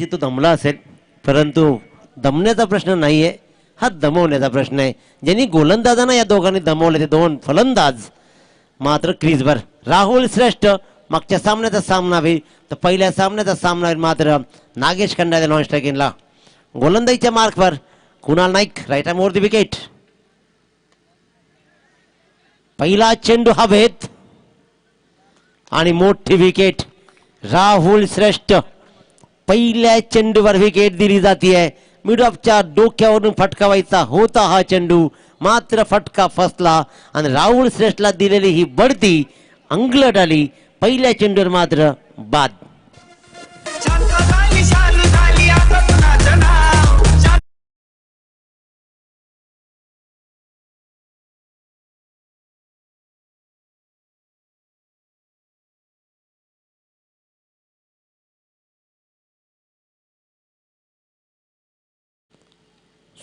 तो दमला असेल, परंतु दमण्याचा प्रश्न नाहीये, हा दमवण्याचा प्रश्न आहे. ज्यांनी गोलंदाजांना या दोघांनी दमवले ते दोन फलंदाज मात्र क्रीजवर. राहुल श्रेष्ठ मागच्या सामन्याचा सामना होईल तर पहिल्या सामन्याचा सामना होईल मात्र नागेश खंडाचे नॉन स्ट्रायकिंगला. गोलंदाजीच्या मार्कवर Kunal Naik, right arm over the wicket. पहिला चेंडू हवेत आणि मोठी विकेट. राहुल श्रेष्ठ पहिल्या चेंडूवर विकेट दिली जाते. मिड ऑफच्या डोक्यावरून फटकावायचा होता हा चेंडू, मात्र फटका फसला आणि राहुल श्रेष्ठला दिलेली ही बढती अंगलट आली. पहिल्या चेंडूवर मात्र बाद.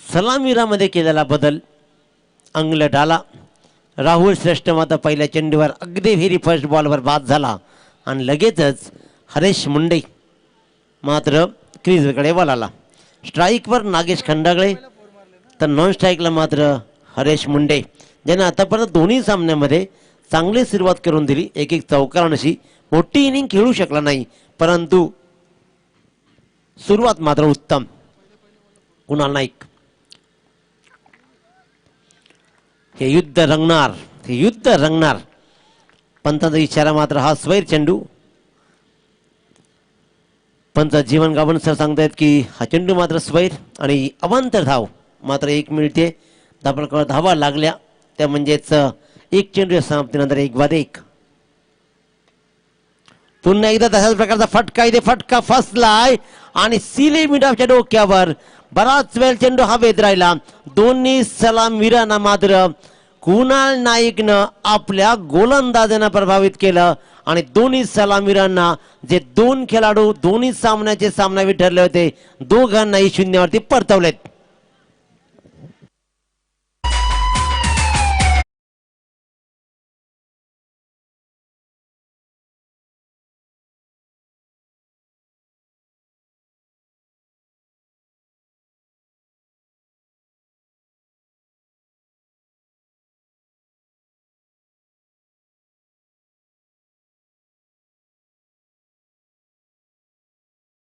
सलामीरामध्ये केलेला बदल अंगलट आला. राहुल श्रेष्ठ मात्र पहिल्या चेंडूवर अगदी व्हेरी फर्स्ट बॉलवर बाद झाला आणि लगेचच हरेश मुंडे मात्र क्रीजकडे वळाला. स्ट्राईकवर नागेश खंडागळे तर नॉन स्ट्राईकला मात्र हरेश मुंडे, ज्यांना आतापर्यंत दोन्ही सामन्यामध्ये चांगली सुरुवात करून दिली. एक एक चौकारांशी मोठी इनिंग खेळू शकला नाही, परंतु सुरुवात मात्र उत्तम. कुणाल नाईक, हे युद्ध रंगणार, हे युद्ध रंगणार. पंताचा इशारा मात्र हा स्वैर चेंडू. पंत जीवन गावन सर सांगतायत की हा चेंडू मात्र स्वैर आणि अवांतर धाव मात्र 1 मिनिटे धाबळकर धावा लागल्या, त्या म्हणजेच एक चेंडू समाप्तीनंतर 1-1. पुन्हा एकदा तशाच प्रकारचा फटका, इथे फटका फसलाय आणि सिले मिडाच्या डोक्यावर बराच वेळ चेंडू हवेत राहिला. दोन्ही सलामीरांना मात्र कुणाल नाईकनं आपल्या गोलंदाजांना प्रभावित केलं आणि दोन्ही सलामीरांना जे दोन खेळाडू दोन्ही सामन्याचे सामनावीर ठरले होते दोघांनाही शून्यावरती परतवलेत.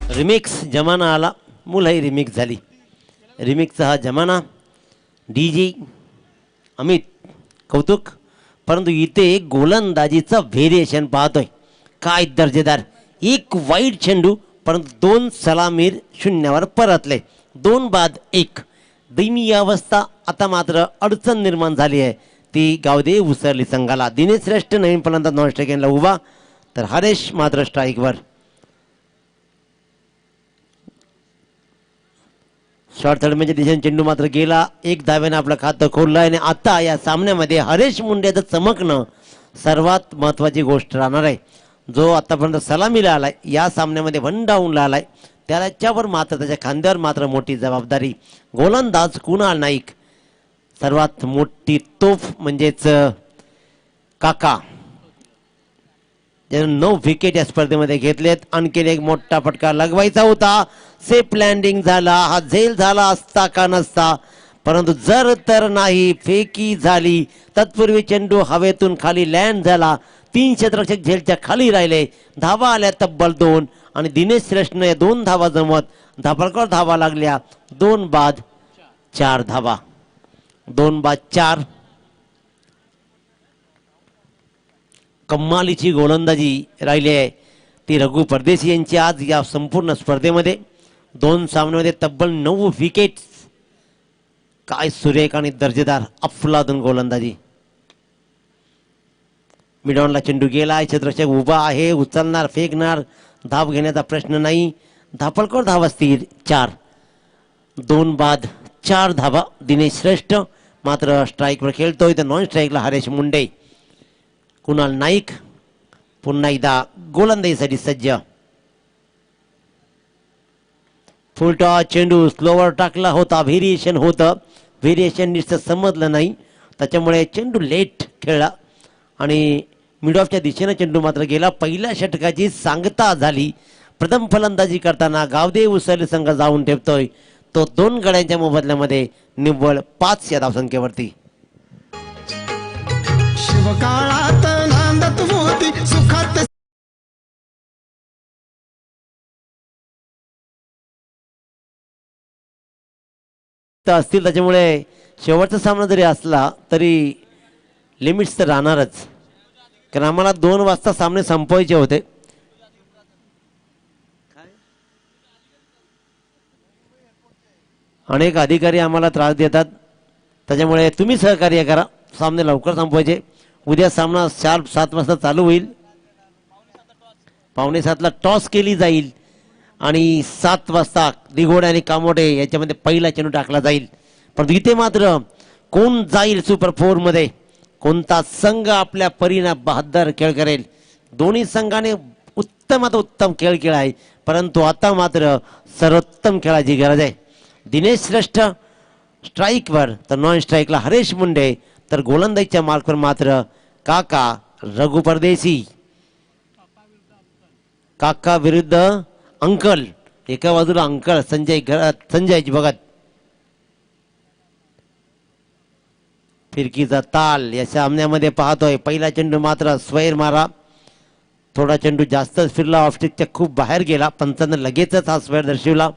रिमिक्स जमाना आला, मुलंही रिमिक्स झाली. रिमिक्सचा हा जमाना. DJ अमित कौतुक, परंतु इथे गोलंदाजीचं व्हेरिएशन पाहतोय, काय दर्जेदार. एक वाईट चेंडू परंतु 2 सलामीर शून्यावर परतले. 2 बाद 1. दयनीय अवस्था. आता मात्र अडचण निर्माण झाली आहे, ती गावदे उसरली संघाला. दिनेश श्रेष्ठ नवीन फलंदाज नॉन स्ट्रायकिंगला उभा तर हरेश मात्र स्ट्राईकवर. शॉर्ट थर्डमध्ये दिशेने चेंडू मात्र गेला. 1 धाव्याने आपलं खातं खोललं आणि आता या सामन्यामध्ये हरेश मुंडेचं चमकणं सर्वात महत्त्वाची गोष्ट राहणार आहे. जो आतापर्यंत सलामीला आलाय, या सामन्यामध्ये 1 डाऊनला आलाय, त्याच्यावर मात्र त्याच्या खांद्यावर मात्र मोठी जबाबदारी. गोलंदाज कुणाल नाईक, सर्वात मोठी तोफ म्हणजेच काका, ज्यानं 9 विकेट या स्पर्धेमध्ये घेतलेत. आणखी एक मोठा फटका लगवायचा होता, सेफ लँडिंग झाला. हा झेल झाला असता का नसता, परंतु जर तर नाही, फेकी झाली. तत्पूर्वी चेंडू हवेतून खाली लँड झाला. 3 क्षेत्ररक्षक झेलच्या खाली राहिले. धावा आल्या तब्बल 2 आणि दिनेश श्रेष्ठने या 2 धावा जमवत धाबळकर धावा लागल्या. 2 बाद 4 धावा. 2 बाद 4. कमालीची गोलंदाजी राहिली आहे ती रघु परदेशी यांची आज या संपूर्ण स्पर्धेमध्ये. 2 सामन्यामध्ये तब्बल 9 विकेट. काय सुरेख आणि दर्जेदार अफलातून गोलंदाजी. मिडॉनला चेंडू गेला, क्षेत्ररक्षक उभा आहे, उचलणार, फेकणार, धाव घेण्याचा प्रश्न नाही. धापळकर धावा स्थिर 4. 2 बाद 4 धावा. दिनेश श्रेष्ठ मात्र स्ट्राईकवर खेळतोय तर नॉन स्ट्राईकला हरेश मुंडे. कुणाल नाईक पुन्हा एकदा गोलंदाजीसाठी सज्ज. फुलटॉस चेंडू स्लोवर टाकला होता, व्हेरिएशन होतं, व्हेरिएशन नुसतं समजलं नाही, त्याच्यामुळे चेंडू लेट खेळला आणि मिड ऑफच्या दिशेने चेंडू मात्र गेला. पहिल्या षटकाची सांगता झाली, प्रथम फलंदाजी करताना गावदेव उसळी संघ जाऊन ठेवतोय तो 2 गड्यांच्या मोबदल्यामध्ये निव्वळ 5 या धावसंख्येवरती. शिवकाळात नांदत होती सुखात असतील त्याच्यामुळे शेवटचा सामना जरी असला तरी लिमिट्स तर राहणारच, कारण आम्हाला 2 वाजता सामने संपवायचे होते. अनेक अधिकारी आम्हाला त्रास देतात, त्याच्यामुळे तुम्ही सहकार्य करा, सामने लवकर संपवायचे. उद्या सामना शार्प 7 वाजता चालू होईल. 6:45ला टॉस केली जाईल आणि 7 वाजता दिघोडे आणि कामोडे याच्यामध्ये पहिला चेंडू टाकला जाईल. परंतु इथे मात्र कोण जाईल सुपर 4 मध्ये, कोणता संघ आपल्या परीनं बहादर खेळ करेल. दोन्ही संघाने उत्तमात उत्तम खेळ केला आहे, परंतु आता मात्र सर्वोत्तम खेळाची गरज आहे. दिनेश श्रेष्ठ स्ट्राईकवर तर नॉन स्ट्राईकला हरेश मुंडे, तर गोलंदाजीच्या मार्कवर मात्र काका रघु परदेशी. काका विरुद्ध अंकल, एका बाजूला अंकल संजय भगत. फिरकीचा ताल या सामन्यामध्ये पाहतोय. पहिला चेंडू मात्र स्वैर मारा, थोडा चेंडू जास्तच फिरला, ऑफस्टिकच्या खूप बाहेर गेला. पंचांना लगेचच हा स्वैर दर्शवला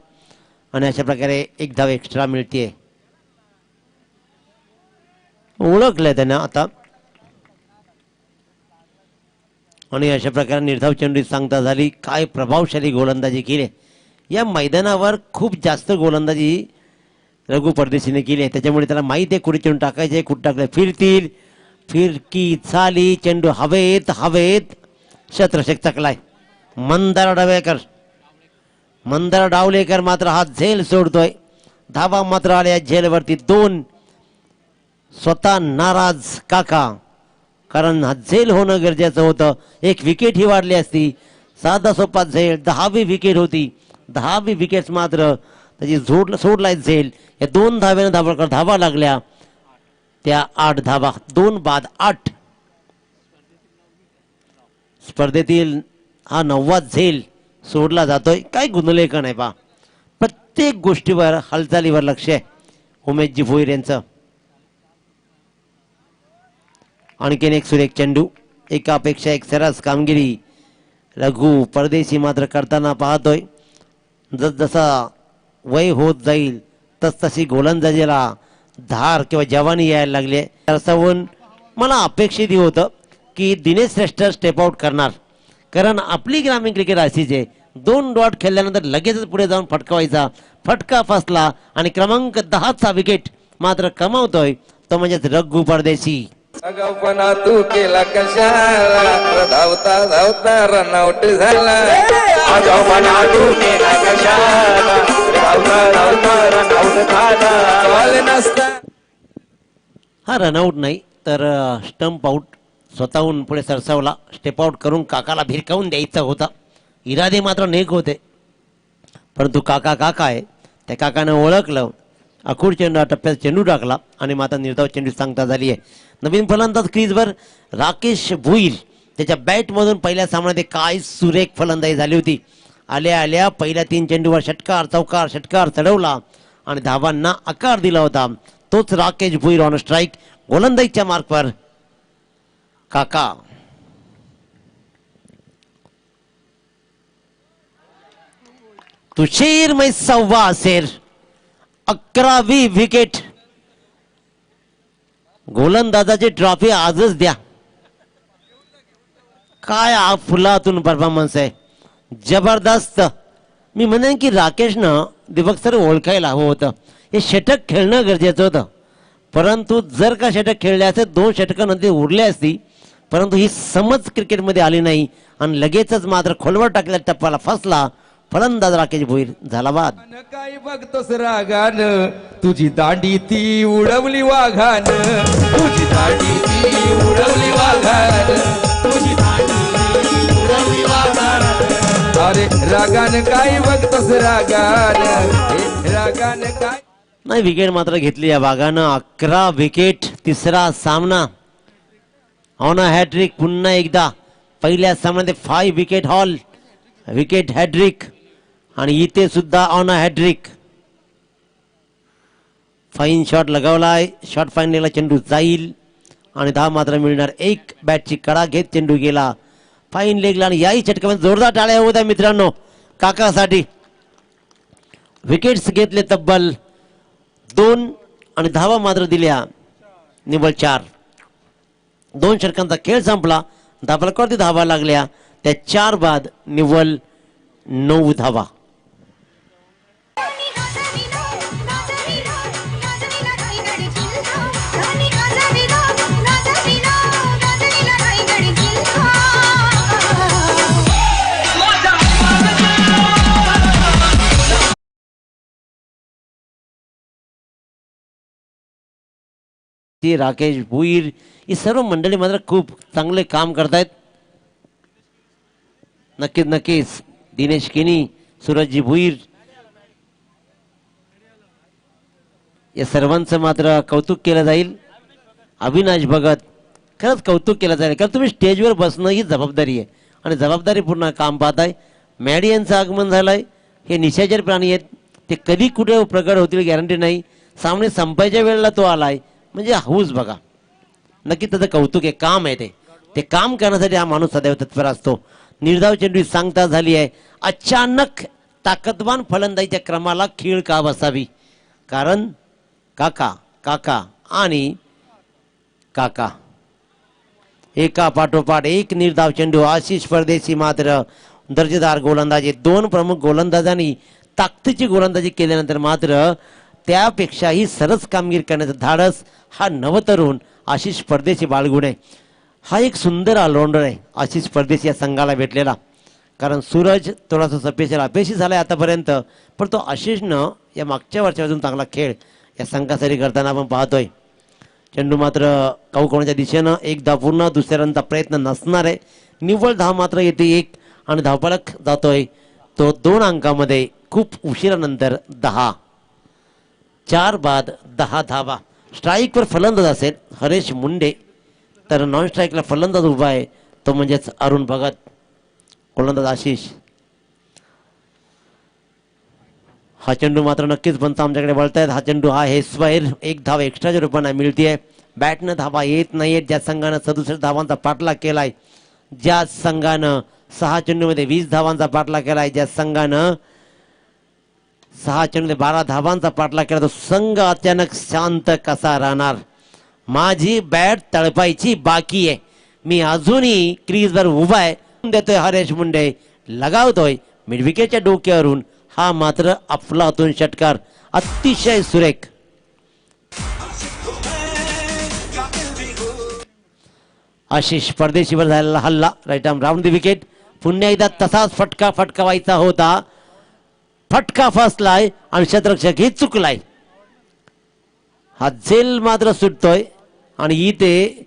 आणि अशा प्रकारे 1 धाव एक्स्ट्रा मिळते. ओळखलंय त्यांना आता आणि अशा प्रकारे निर्धाव चेंडू सांगता झाली. काय प्रभावशाली गोलंदाजी केली या मैदानावर, खूप जास्त गोलंदाजी रघु परदेशीने केली आहे, त्याच्यामुळे त्याला माहिती आहे कुठे चेंडू टाकायचे, कुठे टाकले फिरतील. फिरकी झाली, चेंडू हवेत हवेत, शत्रक्षक चकलाय. मंदार डावलेकर मात्र हा झेल सोडतोय. धावा मात्र आल्या झेलवरती 2. स्वतः नाराज काका, कारण हा झेल होणं गरजेचं होतं. 1 विकेट ही वाढली असती. साधा सोपा झेल, 10वी विकेट होती. 10वी विकेट मात्र त्याची सोडलाय झेल. या 2 धाव्यानं धावा लागल्या, त्या 8 धावा, 2 बाद 8. स्पर्धेतील हा 9वा झेल सोडला जातोय. काय गुणले का नाही पा, प्रत्येक गोष्टीवर हालचालीवर लक्ष आहे उमेशजी भोईर यांचं. आणखीन एक सुरेख चेंडू, एकापेक्षा एक सरस कामगिरी रघु परदेशी मात्र करताना पाहतोय. जसा वय होत जाईल तसतशी गोलंदाजीला धार किंवा जवानी यायला लागली. त्यासहून मला अपेक्षित होतं की दिनेश श्रेष्ठ स्टेप आउट करणार, कारण आपली ग्रामीण क्रिकेट अशीच आहे. 2 डॉट खेळल्यानंतर लगेचच पुढे जाऊन फटकावायचा. फटका फसला आणि क्रमांक 10चा विकेट मात्र कमावतोय तो म्हणजेच रघु परदेशी. अगाऊपणा तू केला कशाला, धावता धावता रनआउट झाला. अगाऊपणा तू केला कशाला, धावता धावता रनआउट झाला. नसता हा रनआउट नाही तर स्टंप आउट. स्वतःहून पुढे सरसावला, स्टेप आउट करून काकाला भिरकावून द्यायचा होता. इरादे मात्र नेक होते, परंतु काका आहे. त्या काकानं ओळखलं, अखूड चेंडू टप्प्यात चेंडू टाकला आणि मात्र निर्धाव चेंडू सांगता झाली आहे. नवीन फलंदाज क्रीजवर राकेश भुईर, त्याच्या बॅटमधून पहिल्या सामन्यात काय सुरेख फलंदाजी झाली होती. आल्या आल्या पहिल्या 3 चेंडूवर षटकार चौकार षटकार चढवला आणि धावांना आकार दिला होता. तोच राकेश भुईर ऑन स्ट्राईक. गोलंदाजीच्या मार्कवर काका. तुषेर मै 6वा असेर, 11वी विकेट. गोलंदाजाची ट्रॉफी आजच द्या. काय फुलातून परफॉर्मन्स आहे, जबरदस्त. मी म्हणेन की राकेशनं दिवक सर ओळखायला हवं होतं. हे षटक खेळणं गरजेचं होतं, परंतु जर का षटक खेळले असते 2 षटकं नंतर उरले असती, परंतु ही समज क्रिकेटमध्ये आली नाही आणि लगेचच मात्र खोलवर टाकल्या टप्प्याला फसला फलंदाज राकेश भोईर. झाला बाद. काय बघतोस रागान, तुझी दांडी ती उडवली वाघान. तुझी दांडी ती उडवली वाघान. तुझी दांडी ती उडवली वाघान. अरे रागान काय बघतोस रागान, रागान काय. नाही, विकेट मात्र घेतली या वाघानं. 11 विकेट, 3रा सामना ऑन अ हॅट्रिक. पुन्हा एकदा पहिल्या सामन्यात 5 विकेट हॉल विकेट हॅड्रिक आणि इथे सुद्धा on a hat trick. Fine shot लगावलाय. शॉट फाईनला चेंडू जाईल आणि 10 मात्र मिळणार. एक बॅटची कडा घेत चेंडू गेला फाईन लेगला आणि याही चटकामध्ये जोरदार टाळ्या होत्या मित्रांनो काकासाठी. विकेट्स घेतले तब्बल 2 आणि धावा मात्र दिल्या निव्वळ 4. 2 षटकांचा खेळ संपला. धावफलकावरती धावा लागल्या त्या 4 बाद निव्वळ 9 धावा. राकेश भुईर ही सर्व मंडळी मात्र खूप चांगले काम करतायत. नक्कीच दिनेश केनी, सूरजजी भुईर या सर्वांचं मात्र कौतुक केलं जाईल. अविनाश भगत खरंच कौतुक केलं जाईल कारण तुम्ही स्टेजवर बसणं ही जबाबदारी आहे आणि जबाबदारीपूर्ण काम पाहताय. मॅडी यांचं आगमन झालंय. हे निशाचर प्राणी आहेत. ते कधी कुठे प्रगट होतील गॅरंटी नाही. सामने संपायच्या वेळेला तो आलाय म्हणजे हाऊस बघा. नक्की त्याचं कौतुक आहे. काम आहे ते काम करण्यासाठी हा माणूस सदैव तत्पर असतो. निर्धाव चेंडू सांगता झाली आहे. अचानक ताकदवान फलंदाजीच्या क्रमाला खीळ का बसावी कारण काका आणि काका एका पाठोपाठ एक निर्धाव चेंडू. आशिष परदेशी मात्र दर्जेदार गोलंदाजी. 2 प्रमुख गोलंदाजांनी ताकदीची गोलंदाजी केल्यानंतर मात्र त्यापेक्षाही सरस कामगिरी करण्याचं धाडस हा नवतरुण आशिष परदेशी बाळगुणे. हा एक सुंदर ऑलराऊंडर आहे आशिष परदेशी या संघाला भेटलेला. कारण सूरज थोडासा सपेशल अपयशी झालाय आतापर्यंत पण तो आशिषनं या मागच्या वर्षापासून चांगला खेळ या संघासाठी करताना आपण पाहतोय. चेंडू मात्र कौकोणाच्या दिशेनं एक धाव पूर्ण. दुसऱ्या रनचा प्रयत्न नसणार आहे. निव्वळ धाव मात्र येते 1 आणि धावफलक जातोय तो 2 अंकामध्ये खूप उशिरानंतर 10. 4 बाद 10 धावा. स्ट्राईकवर फलंदाज असेल हरेश मुंडे तर नॉन स्ट्राईकला फलंदाज उभा आहे तो म्हणजेच अरुण भगत. गोलंदाज आशिष. हा चेंडू मात्र नक्कीच पंच आमच्याकडे वळतायत. हा चेंडू हा हे स्क्वेअर 1 धाव एक्स्ट्राच्या रूपाने मिळतीये. बॅटनं धावा येत नाहीयेत. ज्या संघानं 67 धावांचा पाठलाग केलाय ज्या संघानं 6 चेंडूमध्ये 20 धावांचा पाठलाग केलाय ज्या संघानं 6 चेंडूमध्ये 12 धावांचा पाठलाग केला तो संघ अचानक शांत कसा राहणार. माझी बॅट तळपायची बाकी आहे. मी अजूनही क्रीजवर उभा आहे. देतोय हरेश मुंडे. लगावतोय मिड विकेटच्या डोक्यावरून. हा मात्र अफलातून षटकार अतिशय सुरेख. आशिष परदेशीवर झालेला हल्ला right arm round the wicket. पुन्हा एकदा तसाच फटकावायचा होता. फटका फसलाय आणि क्षेत्ररक्षक हे चुकलाय. हा झेल मात्र सुटतोय आणि इथे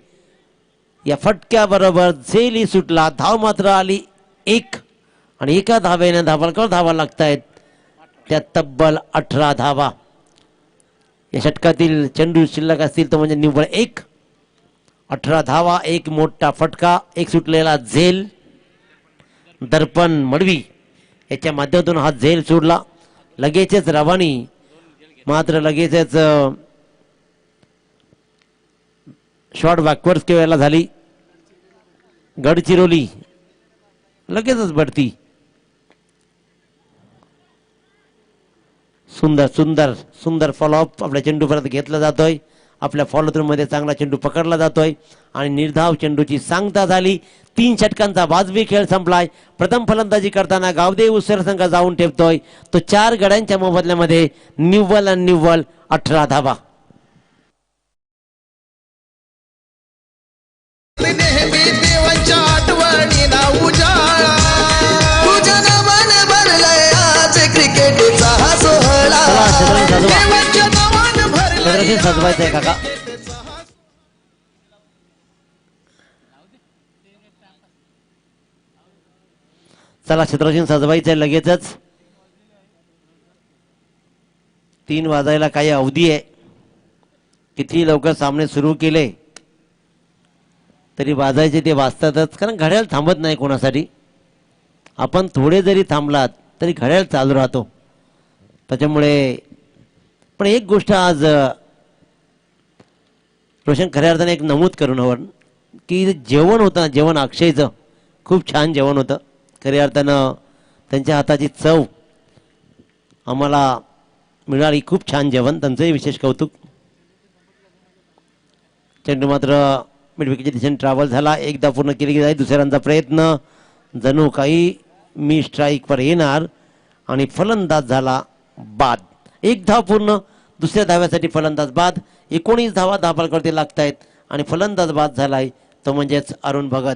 या फटक्याबरोबर झेलही सुटला. धाव मात्र आली 1 आणि एका धावेने धावफलकावर धावा लागतायत त्या तब्बल 18 धावा. या षटकातील चेंडू शिल्लक असतील तो म्हणजे निव्वळ 1. 18 धावा. 1 मोठा फटका. 1 सुटलेला झेल. दर्पण मडवी याच्या माध्यमातून हा झेल सोडला. लगेचच रवानी मात्र लगेचच शॉट बॅकवर्ड्स केव्हा झाली. गडचिरोली लगेचच बढती. सुंदर सुंदर सुंदर फॉलोअप आपल्या चेंडूपर्यंत घेतला जातोय. आपल्या फॉलो थ्रू मध्ये चांगला चेंडू पकडला जातोय आणि निर्धाव चेंडूची सांगता झाली. 3 षटकांचा वाजवी खेळ संपलाय. प्रथम फलंदाजी करताना गावदेव उसर संघ जाऊन ठेवतोय तो 4 गड्यांच्या मोबदल्यामध्ये निव्वळ 18 धावा. नेहमी देवाच्या आठवणीला उजाळा तुझ्या नावाने भरलाय आज क्रिकेटचा हा सोहळा. देवाच्या नावाने भरलाय सजवायचंय काका. चला क्षेत्ररक्षण सजवायचंय लगेचच. 3 वाजायला काही अवधी आहे. किती लवकर सामने सुरू केले तरी वाजायचे ते वाजतातच कारण घड्याळ थांबत नाही कोणासाठी. आपण थोडे जरी थांबलात तरी घड्याळ चालू राहतो. त्याच्यामुळे पण एक गोष्ट आज रोशन खऱ्या अर्थाने एक नमूद करून हवं की जेवण होतं ना, जेवण अक्षयचं खूप छान जेवण होतं. खऱ्या अर्थानं त्यांच्या हाताची चव आम्हाला मिळाली. खूप छान जेवण, त्यांचंही विशेष कौतुक. चेंडू मात्र मिडविकेटच्या दिशेने ट्रॅव्हल झाला. एकदा पूर्ण केली गेली. दुसऱ्यांदा प्रयत्न जणू काही मी स्ट्राईकवर येणार आणि फलंदाज झाला बाद. एक धाव पूर्ण. दुसऱ्या धाव्यासाठी फलंदाज बाद. 19 धावा धापालकरती लागत आहेत आणि फलंदाज बाद झालाय तो म्हणजेच अरुण भगत.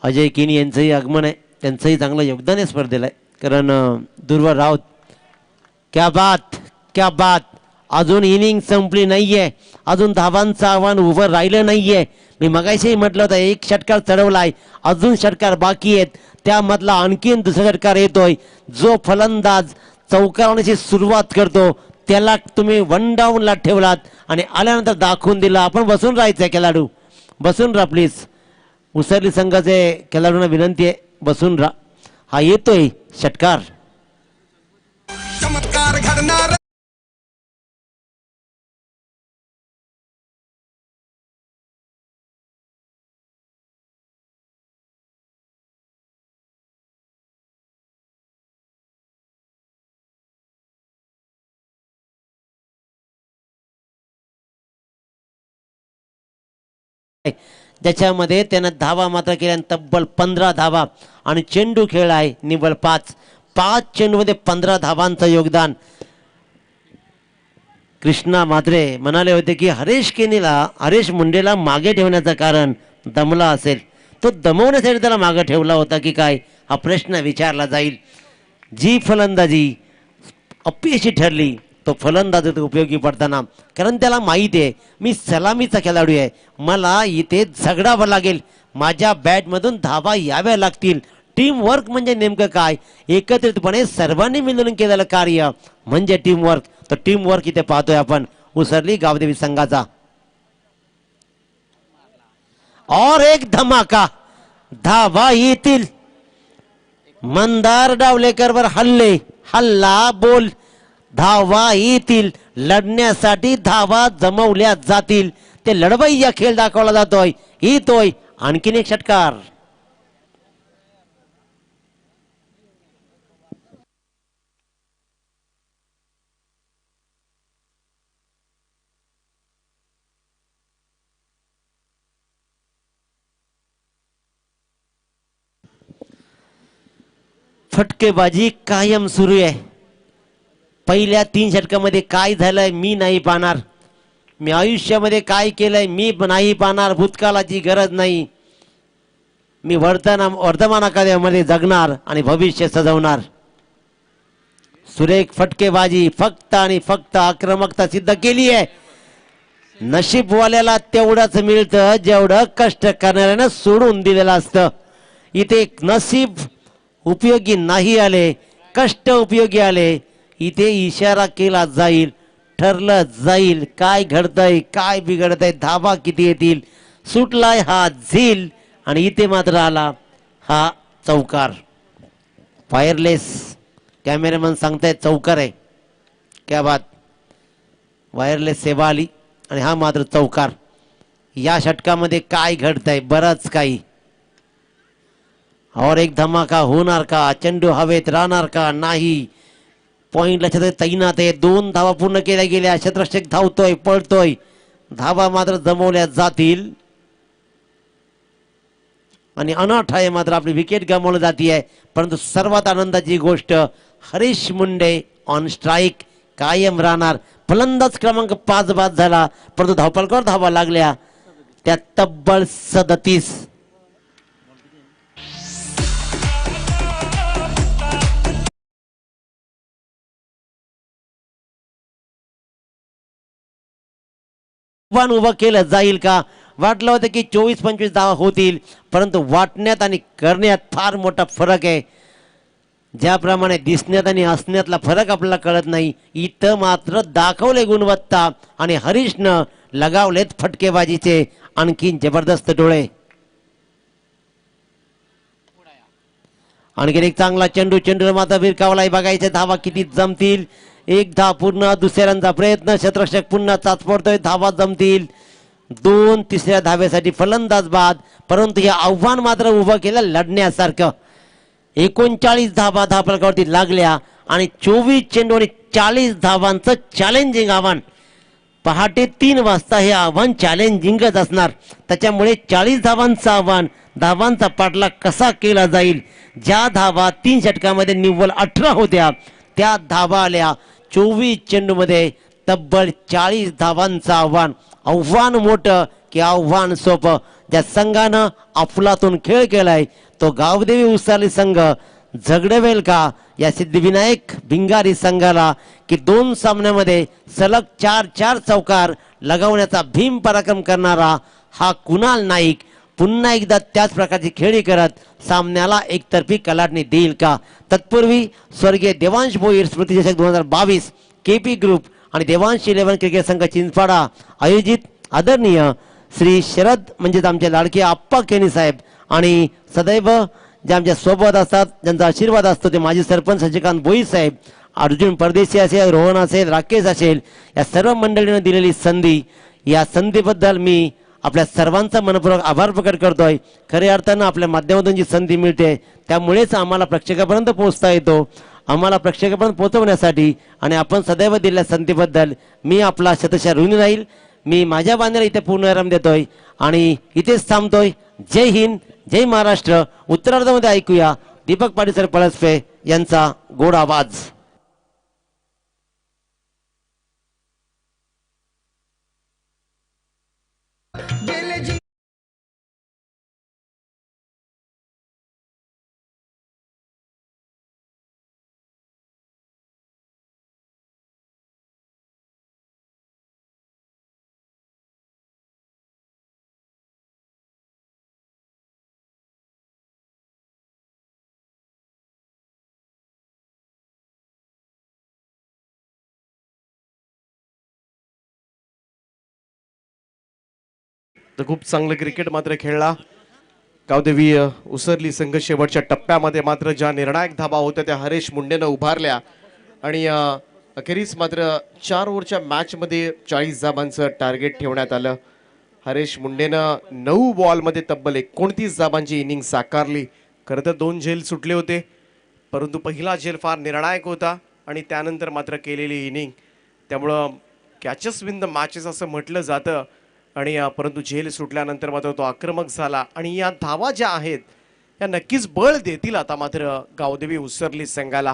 अजय केनी यांचंही आगमन आहे. त्यांचंही चांगलं योगदान आहे स्पर्धेला आहे. कारण दुर्वा राऊत क्या बात क्या बात. अजून इनिंग संपली नाहीये. अजून धावांचं आव्हान उभं राहिलं नाहीये. मी मगाशीही म्हटलं होतं एक षटकार चढवलाय, अजून षटकार बाकी आहेत. त्यामधला आणखीन दुसरा षटकार येतोय. जो फलंदाज चौकाराची सुरुवात करतो त्याला तुम्ही 1 डाऊनला ठेवलात आणि आल्यानंतर दाखवून दिला. आपण बसून राहायचंय खेळाडू, बसून राहा प्लीज. उसरली संघाचे खेळाडूंना विनंती आहे बसून राहा. हा येतोय षटकार. चमत्कार घडणार ज्याच्यामध्ये त्यानं धावा मात्र केल्या तब्बल 15 धावा आणि चेंडू खेळ आहे निव्वळ 5 चेंडूमध्ये 15 धावांचं योगदान. कृष्णा मात्रे म्हणाले होते की हरेश मुंडेला मागे ठेवण्याचं कारण दमला असेल. तो दमवण्यासाठी त्याला मागे ठेवला होता की काय हा प्रश्न विचारला जाईल. जी फलंदाजी अपयशी ठरली तो फलंदाज उपयोगी पडताना, कारण त्याला माहीत आहे मी सलामीचा खेळाडू आहे, मला इथे झगडावं लागेल, माझ्या बॅटमधून धावा याव्या लागतील. टीम वर्क म्हणजे नेमकं काय, एकत्रितपणे सर्वांनी मिळून केलेलं कार्य म्हणजे टीम वर्क. तर टीम वर्क इथे पाहतोय आपण उसरली गावदेवी संघाचा. और एक धमाका, धावा येतील. मंदार डावलेकरवर हल्ला बोल. धावा येतील, लढण्यासाठी धावा जमवल्या जातील. ते लढवय्या खेळ दाखवला जातोय. येतोय आणखीन एक षटकार. फटकेबाजी कायम सुरू आहे. पहिल्या 3 षटकामध्ये काय झालंय मी नाही पाहणार. मी आयुष्यामध्ये काय केलंय मी नाही पाहणार. भूतकाळाची गरज नाही. मी वर्तमानामध्ये जगणार आणि भविष्य सजवणार. सुरेख फटकेबाजी फक्त आणि फक्त आक्रमकता सिद्ध केली आहे. नशीबवाल्याला तेवढंच मिळतं जेवढं कष्ट करणाऱ्यानं सोडून दिलेलं असतं. इथे नशीब उपयोगी नाही आले, कष्ट उपयोगी आले. इथे इशारा केला जाईल, ठरलं जाईल काय घडतंय काय बिघडतंय, धावा किती येतील. सुटलाय हा झील आणि इथे मात्र आला हा चौकार. वायरलेस कॅमेरामन सांगतायत चौकार आहे. क्या बात. वायरलेस सेवा आली आणि हा मात्र चौकार. या षटकामध्ये काय घडतंय बरंच काही. और एक धमाका होणार का, चेंडू हवेत राहणार का नाही. पॉइंट लक्षात तैनात आहे. 2 धावा पूर्ण केल्या गेल्या. शतरक्षक धावतोय पळतोय. धावा मात्र जमवल्या जातील आणि अनाठ आहे मात्र आपली विकेट गमावली जाते आहे. परंतु सर्वात आनंदाची गोष्ट हरीश मुंडे ऑन स्ट्राईक कायम राहणार. फलंदाज क्रमांक 5 बाद झाला परंतु धावपलकावर धावा लागल्या त्या तब्बल 37. उभं केलं जाईल का वाटलं होतं की 24-25 धावा होतील, परंतु वाटण्यात आणि करण्यात फार मोठा फरक आहे. ज्याप्रमाणे दिसण्यात आणि असण्यातला फरक आपल्याला कळत नाही, इथं मात्र दाखवले गुणवत्ता आणि हरीशनं लगावलेत फटकेबाजीचे आणखीन जबरदस्त डोळे. आणखीन एक चांगला चेंडू, चेंडूला मात्र भिरकावलाय. बघायचे धावा किती जमतील. एक धाव पूर्ण, दुसऱ्यांचा प्रयत्न, क्षेत्ररक्षक पुन्हा चाचपडतोय, धावा जमतील. 2 तिसऱ्या धावेसाठी फलंदाज बाद, परंतु हे आव्हान मात्र उभं केलं लढण्यासारखं. 39 धावा धावफलकावरती लागल्या आणि 24 चेंडू आणि 40 धावांचं चॅलेंजिंग आव्हान. पहाटे 3 वाजता हे आव्हान चॅलेंजिंगच असणार. त्याच्यामुळे 40 धावांचं आव्हान, धावांचा पाठलाग कसा केला जाईल. ज्या धावा 3 षटकामध्ये निव्वळ 18 होत्या, त्या धावा आल्या 24 चेंडूमध्ये तब्बल 40 धावांचं आव्हान. आव्हान मोठं की आव्हान सोपं. ज्या संघानं अफलातून खेळ केलाय तो गावदेवी उसाली संघ झगडवेल का या सिद्धिविनायक भिंगारी संघाला, की 2 सामन्यामध्ये सलग 4 चौकार लगावण्याचा भीम पराक्रम करणारा हा कुणाल नाईक पुन्हा एकदा त्याच प्रकारची खेळी करत सामन्याला एकतर्फी कलाटणी देईल का. तत्पूर्वी स्वर्गीय देवांश भोईर स्मृती चषक 2022 केपी ग्रुप आणि देवांश 11 क्रिकेट संघ चिंचपाडा आयोजित आदरणीय श्री शरद म्हणजेच आमचे लाडके आप्पा केनी साहेब आणि सदैव जे आमच्या सोबत असतात, ज्यांचा आशीर्वाद असतो, ते माजी सरपंच शशिकांत भोईर साहेब, अर्जुन परदेशी असेल, रोहन असेल, राकेश असेल, या सर्व मंडळीनं दिलेली संधी, या संधीबद्दल मी आपल्या सर्वांचा मनपूर्वक आभार प्रकट करतोय. खऱ्या अर्थानं आपल्या माध्यमातून जी संधी मिळते त्यामुळेच आम्हाला प्रेक्षकापर्यंत पोहोचता येतो. आम्हाला प्रेक्षकापर्यंत पोहोचवण्यासाठी आणि आपण सदैव दिलेल्या संधीबद्दल मी आपला शतशः ऋणी राहील. मी माझ्या बांधण्याला इथे पूर्ण विराम देतोय आणि इथेच थांबतोय. जय हिंद, जय महाराष्ट्र. उत्तरार्धामध्ये ऐकूया दीपक पाटील सर पळसपे यांचा गोड आवाज. तर खूप चांगलं क्रिकेट मात्र खेळला गावदेवी उसरली संघ. शेवटच्या टप्प्यामध्ये मात्र ज्या निर्णायक धाबा होत्या त्या हरेश मुंडेनं उभारल्या आणि अखेरीस मात्र 4 ओव्हरच्या मॅचमध्ये 40 धाबांचं टार्गेट ठेवण्यात आलं. हरेश मुंडेनं 9 बॉलमध्ये तब्बल 29 धाबांची इनिंग साकारली. खरं तर 2 झेल सुटले होते, परंतु पहिला झेल फार निर्णायक होता आणि त्यानंतर मात्र केलेली इनिंग, त्यामुळं कॅचेस विन द मॅचेस असं म्हटलं जातं. आणि परंतु झेल सुटल्यानंतर मात्र तो आक्रमक झाला आणि या धावा ज्या आहेत या नक्कीच बळ देतील आता मात्र गावदेवी उसरली संघाला.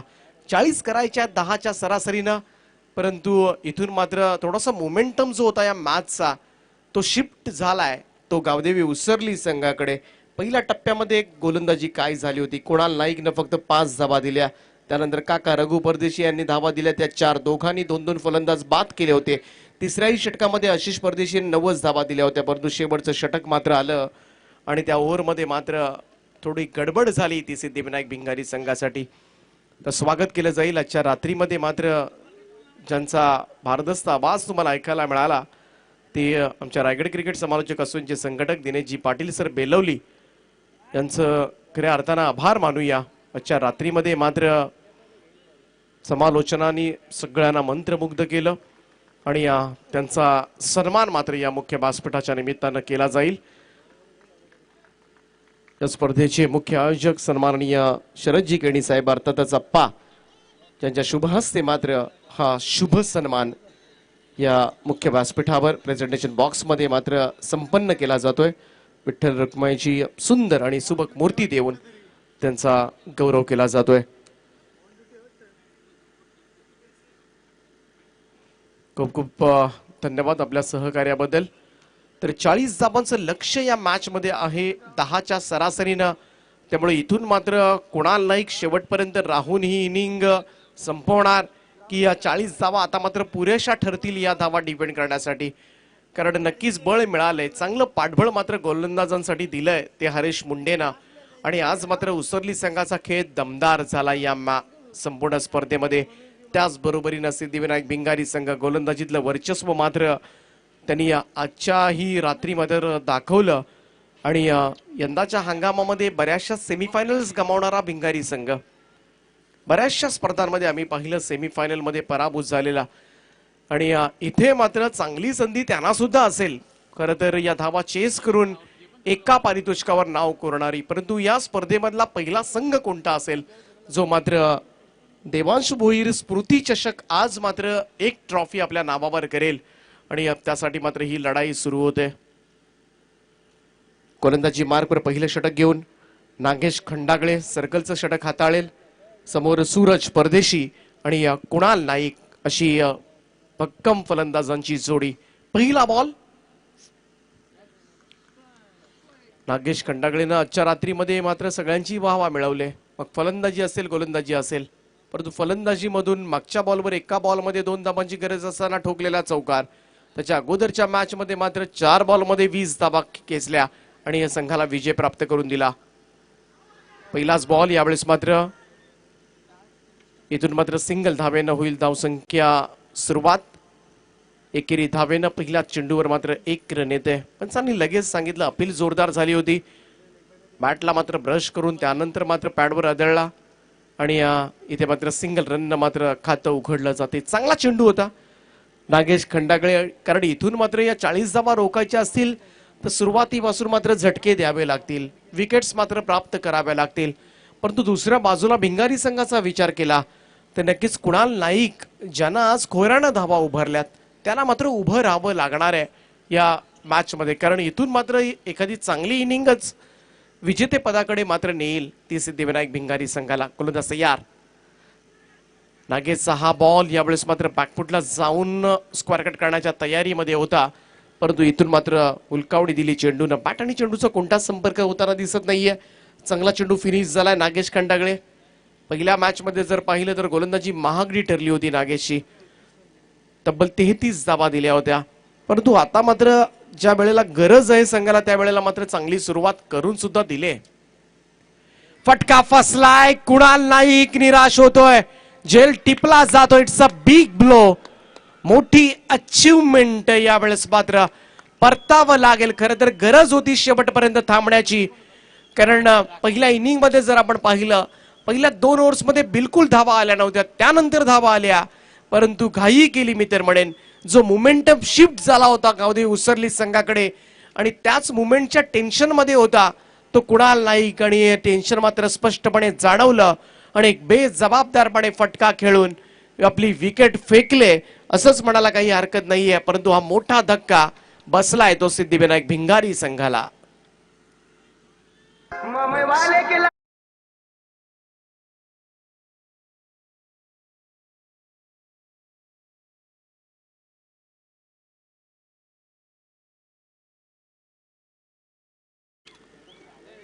40 करायच्या 10च्या सरासरीनं, परंतु इथून मात्र थोडासा मोमेंटम जो होता या मॅचचा तो शिफ्ट झालाय तो गावदेवी उसरली संघाकडे. पहिल्या टप्प्यामध्ये गोलंदाजी काय झाली होती, कुणाल नाईकनं फक्त 5 धावा दिल्या, त्यानंतर काका रघु परदेशी यांनी धावा दिल्या त्या 4, दोघांनी 2-2 फलंदाज बाद केले होते. तिसऱ्याही षटकामध्ये आशिष परदेशी 90 धावा दिल्या होत्या, परंतु शेवटचं षटक मात्र आलं आणि त्या ओव्हरमध्ये मात्र थोडी गडबड झाली ती सिद्धिविनायक भिंगारी संघासाठी. तर स्वागत केलं जाईल आजच्या रात्रीमध्ये मात्र ज्यांचा भारदस्त आवाज तुम्हाला ऐकायला मिळाला ते आमच्या रायगड क्रिकेट समालोचक असूनचे संघटक दिनेशजी पाटील सर बेलवली यांचं खऱ्या अर्थानं आभार मानूया. आजच्या रात्रीमध्ये मात्र समालोचनाने सगळ्यांना मंत्रमुग्ध केलं आणि त्यांचा सन्मान मात्र या मुख्य व्यासपीठाच्या निमित्तानं केला जाईल. या स्पर्धेचे मुख्य आयोजक सन्माननीय शरदजी केणी साहेब अर्थातच अप्पा त्यांच्या शुभ हस्ते मात्र हा शुभ सन्मान या मुख्य व्यासपीठावर प्रेझेंटेशन बॉक्स मध्ये मात्र संपन्न केला जातोय. विठ्ठल रखुमाईची सुंदर आणि सुबक मूर्ती देऊन त्यांचा गौरव केला जातोय. खूप खूप धन्यवाद आपल्या सहकार्याबद्दल. तर 40 धाबांचं लक्ष या मॅच मध्ये आहे 10च्या सरासरीनं, त्यामुळे इथून मात्र कुणाल नाईक शेवटपर्यंत राहून ही इनिंग संपवणार की या 40 धावा आता मात्र पुरेशा ठरतील या धावा डिपेंड करण्यासाठी. कारण नक्कीच बळ मिळालंय, चांगलं पाठबळ मात्र गोलंदाजांसाठी दिलंय ते हरेश मुंडेना. आणि आज मात्र उसरली संघाचा खेळ दमदार झाला या संपूर्ण स्पर्धेमध्ये. त्याचबरोबरीनं सिद्धिविनायक भिंगारी संघ गोलंदाजीतलं वर्चस्व मात्र त्यांनी आजच्याही रात्रीमध्ये दाखवलं. आणि यंदाच्या हंगामामध्ये बऱ्याचशा सेमीफायनल्स गमावणारा भिंगारी संघ, बऱ्याचशा स्पर्धांमध्ये आम्ही पाहिलं सेमीफायनलमध्ये पराभूत झालेला. आणि इथे मात्र चांगली संधी त्यांना सुद्धा असेल खरं तर या धावा चेस करून एका पारितोषिकावर नाव कोरणारी. परंतु या स्पर्धेमधला पहिला संघ कोणता असेल जो मात्र देवांश भोईर स्मृती चषक आज मात्र एक ट्रॉफी आपल्या नावावर करेल. आणि त्यासाठी मात्र ही लढाई सुरू होते. गोलंदाजी मार्कवर पहिलं षटक घेऊन नागेश खंडागळे सर्कलचं षटक हाताळेल. समोर सूरज परदेशी आणि कुणाल नाईक अशी भक्कम फलंदाजांची जोडी. पहिला बॉल नागेश खंडागळेनं आजच्या रात्रीमध्ये मात्र सगळ्यांची वाहवा मिळवले. मग फलंदाजी असेल गोलंदाजी असेल. परंतु फलंदाजीमधून मागच्या बॉलवर एका बॉलमध्ये 2 धाबांची गरज असताना ठोकलेला चौकार. त्याच्या अगोदरच्या मॅच मध्ये मात्र 4 बॉलमध्ये 20 धाबा खेचल्या आणि या संघाला विजय प्राप्त करून दिला. पहिलाच बॉल यावेळेस मात्र इथून मात्र सिंगल धावेनं होईल धावसंख्या सुरुवात. एकेरी धावेनं पहिल्या चेंडूवर मात्र 1 रन येते. पंचांनी लगेच सांगितलं अपील जोरदार झाली होती. बॅटला मात्र ब्रश करून त्यानंतर मात्र पॅडवर आदळला आणि इथे मात्र सिंगल रन मात्र खातं उघडलं जाते. चांगला चेंडू होता नागेश खंडागळे. कारण इथून मात्र या 40 धावा रोखायच्या असतील तर सुरुवातीपासून मात्र झटके द्यावे लागतील, विकेट्स मात्र प्राप्त कराव्या लागतील. परंतु दुसऱ्या बाजूला भिंगारी संघाचा विचार केला तर नक्कीच कुणाल नाईक ज्यांना आज खोयरानं धावा उभारल्यात त्यांना मात्र उभं राहावं लागणार आहे या मॅच मध्ये. कारण इथून मात्र एखादी चांगली इनिंगच विजेते पदाकडे मात्र नेईल ती सिद्धिविनायक भिंगारी संघाला. गोलंदाज तयार. नागेशचा हा बॉल यावेळेस मात्र बॅकफुटला जाऊन स्क्वेअर कट करण्याच्या तयारीमध्ये होता. परंतु इथून मात्र उलकावडी दिली चेंडूनं. बॅट आणि चेंडूचा कोणताच संपर्क होताना दिसत नाहीये. चांगला चेंडू फिनिश झालाय नागेश खंडागळे. पहिल्या मॅच मध्ये जर पाहिलं तर गोलंदाजी महागडी ठरली होती नागेशची. तब्बल 33 धावा दिल्या होत्या. परंतु आता मात्र ज्या वेळेला गरज आहे संघाला त्या वेळेला मात्र चांगली सुरुवात करून सुद्धा दिले. फटका फसलाय. कुणाल नाईक निराश होतोय. जेल टिपला जातोय. It's a big blow. मोठी अचीवमेंट यावेळेस मात्र परतावं लागेल. खरं तर गरज होती शेवटपर्यंत थांबण्याची. कारण पहिल्या इनिंग मध्ये जर आपण पाहिलं पहिल्या 2 ओव्हर्स मध्ये बिलकुल धावा आल्या नव्हत्या. त्यानंतर धावा आल्या परंतु घाई केली मी तर म्हणेन. जो मोमेंटम शिफ्ट झाला होता गावदेवी उसरली संघाकडे आणि त्याच मोमेंटच्या टेन्शन मध्ये होता तो कुणाल नाईक. आणि टेन्शन मात्र स्पष्टपणे जाणवलं आणि एक बेजबाबदारपणे फटका खेळून आपली विकेट फेकले असंच म्हणायला काही हरकत नाहीये. परंतु हा मोठा धक्का बसलाय तो सिद्धिविनायक भिंगारी संघाला.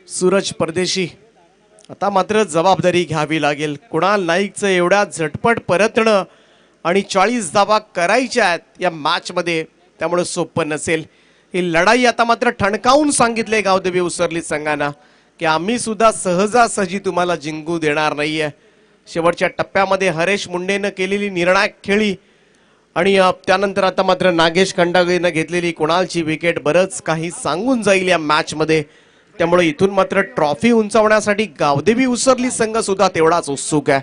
सूरज परदेशी आता मात्र जबाबदारी घ्यावी लागेल. कुणाल नाईकचं एवढ्या झटपट परतणं आणि 40 धावा करायच्या आहेत या मॅच मध्ये त्यामुळे सोपं नसेल. ही लढाई आता मात्र ठणकावून सांगितले गावदेवी उसरली संघानं की आम्ही सुद्धा सहजासहजी तुम्हाला जिंकू देणार नाहीये. शेवटच्या टप्प्यामध्ये हरेश मुंडेनं केलेली निर्णायक खेळी आणि त्यानंतर आता मात्र नागेश खंडागळेनं घेतलेली कुणालची विकेट बरंच काही सांगून जाईल या मॅच मध्ये. त्यामुळे इथून मात्र ट्रॉफी उंचावण्यासाठी गावदेवी उसरली संघ सुद्धा तेवढाच उत्सुक आहे.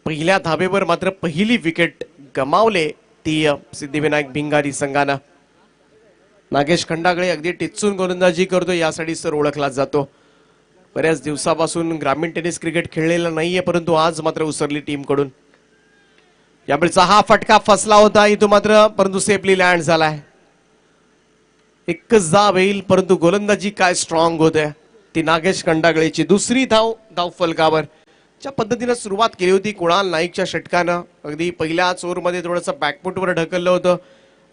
पहिल्या धावेवर मात्र पहिली विकेट गमावले ती सिद्धिविनायक भिंगारी संघानं. नागेश खंडागळे अगदी टिचून गोलंदाजी करतो यासाठी सर ओळखला जातो. बऱ्याच दिवसापासून ग्रामीण टेनिस क्रिकेट खेळलेला नाहीये परंतु आज मात्र उसरली टीम कडून यावेळेचा हा फटका फसला होता इथून मात्र परंतु सेफली लँड झालाय. एकच धाव येईल परंतु गोलंदाजी काय स्ट्रॉंग होते ती नागेश खंडागळेची. दुसरी धाव फलकावर. ज्या पद्धतीने सुरुवात केली होती कुणाल नाईकच्या षटकानं अगदी पहिल्याच ओव्हरमध्ये थोडंसं बॅकफुटवर ढकललं होतं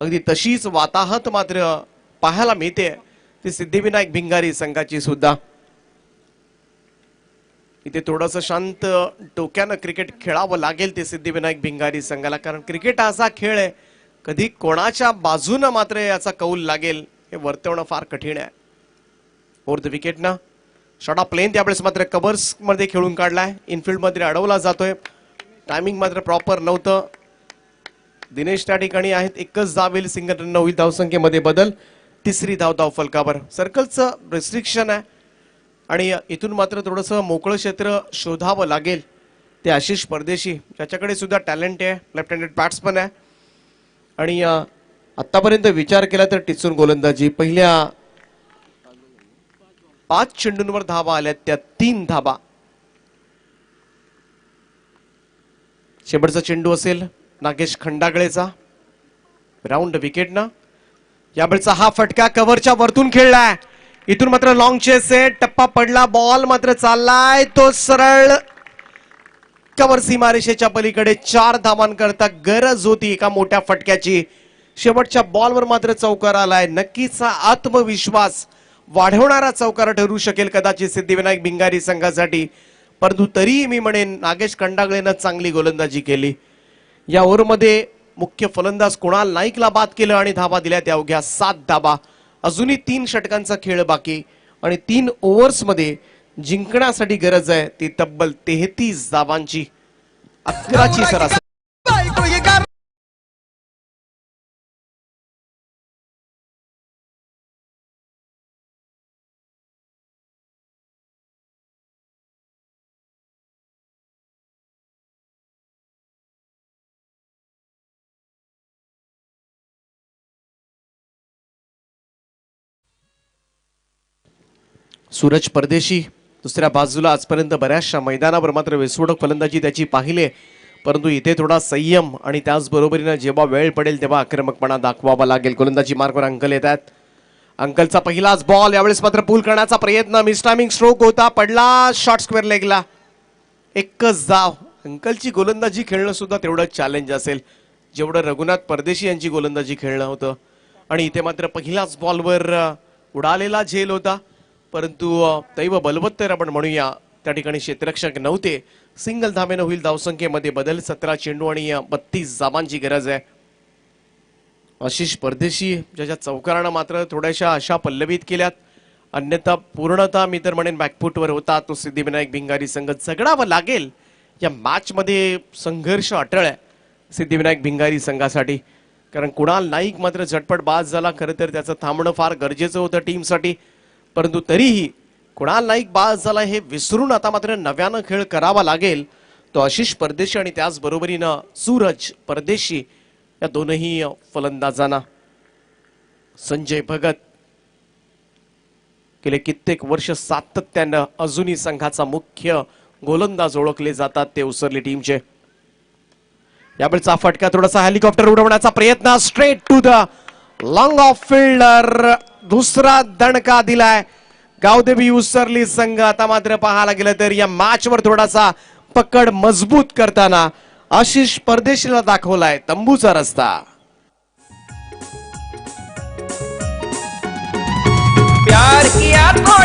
अगदी तशीच वाताहत मात्र पाहायला मिळते ती सिद्धिविनायक भिंगारी संघाची सुद्धा. इथे थोडंसं शांत डोक्यानं क्रिकेट खेळावं लागेल ते सिद्धिविनायक भिंगारी संघाला. कारण क्रिकेट असा खेळ आहे कधी कोणाच्या बाजूनं मात्र याचा कौल लागेल हे वर्तवणं फार कठीण आहे. फोर द विकेटनं शॉट ऑफ प्लेन त्यावेळेस मात्र कव्हर्स मध्ये खेळून काढलाय. इनफिल्ड मध्ये अडवला जातोय. टायमिंग मात्र प्रॉपर नव्हतं. दिनेश त्या ठिकाणी आहेत. एकच धाव येईल. सिंगल रन होईल. धावसंख्येमध्ये बदल. तिसरी धाव फलकावर. सर्कलचं रिस्ट्रिक्शन आहे आणि इथून मात्र थोडंसं मोकळं क्षेत्र शोधावं लागेल. ते आशिष परदेशी ज्याच्याकडे सुद्धा टॅलेंट आहे. लेफ्ट हँडेड बॅट्समन आहे आणि आतापर्यंत विचार केला तर टिचून गोलंदाजी. पहिल्या 5 चेंडूंवर धावा आल्यात त्या 3 धावा. शेवटचा चेंडू असेल नागेश खंडागळेचा. राऊंड विकेटनं यावेळेचा हा फटका कव्हरच्या वरतून खेळलाय. इथून मात्र लॉंग चेस आहे. टप्पा पडला. बॉल मात्र चाललाय तो सरळ कव्हर सीमारेषेच्या पलीकडे. 4 धावांकरता गरज होती एका मोठ्या फटक्याची. शेवटच्या बॉलवर मात्र चौकार आलाय. नक्कीच हा आत्मविश्वास वाढवणारा चौकार ठरू शकेल कदाचित सिद्धिविनायक भिंगारी संघासाठी. परंतु तरीही मी म्हणेन नागेश खंडागळेनं चांगली गोलंदाजी केली. या ओव्हरमध्ये मुख्य फलंदाज कुणाल नाईकला बाद केलं आणि धावा दिल्या त्या अवघ्या 7 धावा. अजूनही 3 षटकांचा खेळ बाकी आणि 3 ओव्हर्समध्ये जिंकण्यासाठी गरज आहे ती तब्बल 33 धावांची. 11ची सरासरी. सूरज परदेशी दुसऱ्या बाजूला आजपर्यंत बऱ्याचशा मैदानावर मात्र विस्फोटक फलंदाजी त्याची पाहिले. परंतु इथे थोडा संयम आणि त्याचबरोबरीनं जेव्हा वेळ पडेल तेव्हा आक्रमकपणा दाखवावा लागेल. गोलंदाजी मार्गवर अंकल येत आहेत. अंकलचा पहिलाच बॉल. यावेळेस मात्र पूल करण्याचा प्रयत्न. मिस टायमिंग स्ट्रोक होता. पडला शॉर्ट स्क्वेअर लेगला. एकच धाव. अंकलची गोलंदाजी खेळणं सुद्धा तेवढंच चॅलेंज असेल जेवढं रघुनाथ परदेशी यांची गोलंदाजी खेळणं होतं. आणि इथे मात्र पहिल्याच बॉलवर उडालेला झेल होता. परंतु दैव बलवत्तर आपण म्हणूया त्या ठिकाणी क्षेत्ररक्षक नव्हते. सिंगल धावेनं होईल धावसंख्येमध्ये बदल. 17 चेंडू आणि 32 धावांची गरज आहे. आशिष परदेशी ज्याच्या चौकारानं मात्र थोड्याशा आशा पल्लवित केल्यात. अन्यथा पूर्णतः मी तर म्हणेन बॅकफुटवर होता तो सिद्धिविनायक भिंगारी संघ. जगडावं लागेल या मॅच मध्ये. संघर्ष अटळ आहे सिद्धिविनायक भिंगारी संघासाठी. कारण कुणाल नाईक मात्र झटपट बाद झाला. खरं तर त्याचं थांबणं फार गरजेचं होतं टीमसाठी. परंतु तरीही कुणाल नाईक बाद झाला हे विसरून आता मात्र नव्यानं खेळ करावा लागेल तो आशिष परदेशी आणि त्याचबरोबरीनं सूरज परदेशी या दोनही फलंदाजांना. संजय भगत गेले कित्येक वर्ष सातत्यानं अजूनही संघाचा मुख्य गोलंदाज ओळखले जातात ते उसरली टीमचे. यावेळचा फटका थोडासा हेलिकॉप्टर उडवण्याचा प्रयत्न. Straight to the long off fielder. दुसरा दणका दिलाय गावदेवी उसरली संघ. आता मात्र पाहायला गेलं तर या मॅच वर थोडासा पकड मजबूत करताना आशिष परदेशीला दाखवलाय तंबूचा रस्ता. प्यार किया तो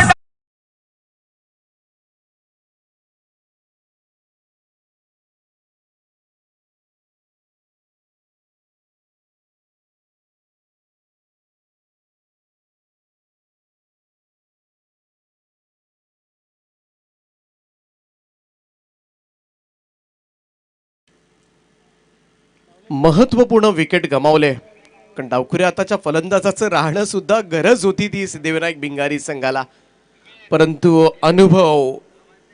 महत्वपूर्ण विकेट गमावले. कारण डावखुऱ्या आताच्या फलंदाजाचं राहणं सुद्धा गरज होती ती सिद्धिविनायक भिंगारी संघाला. परंतु अनुभव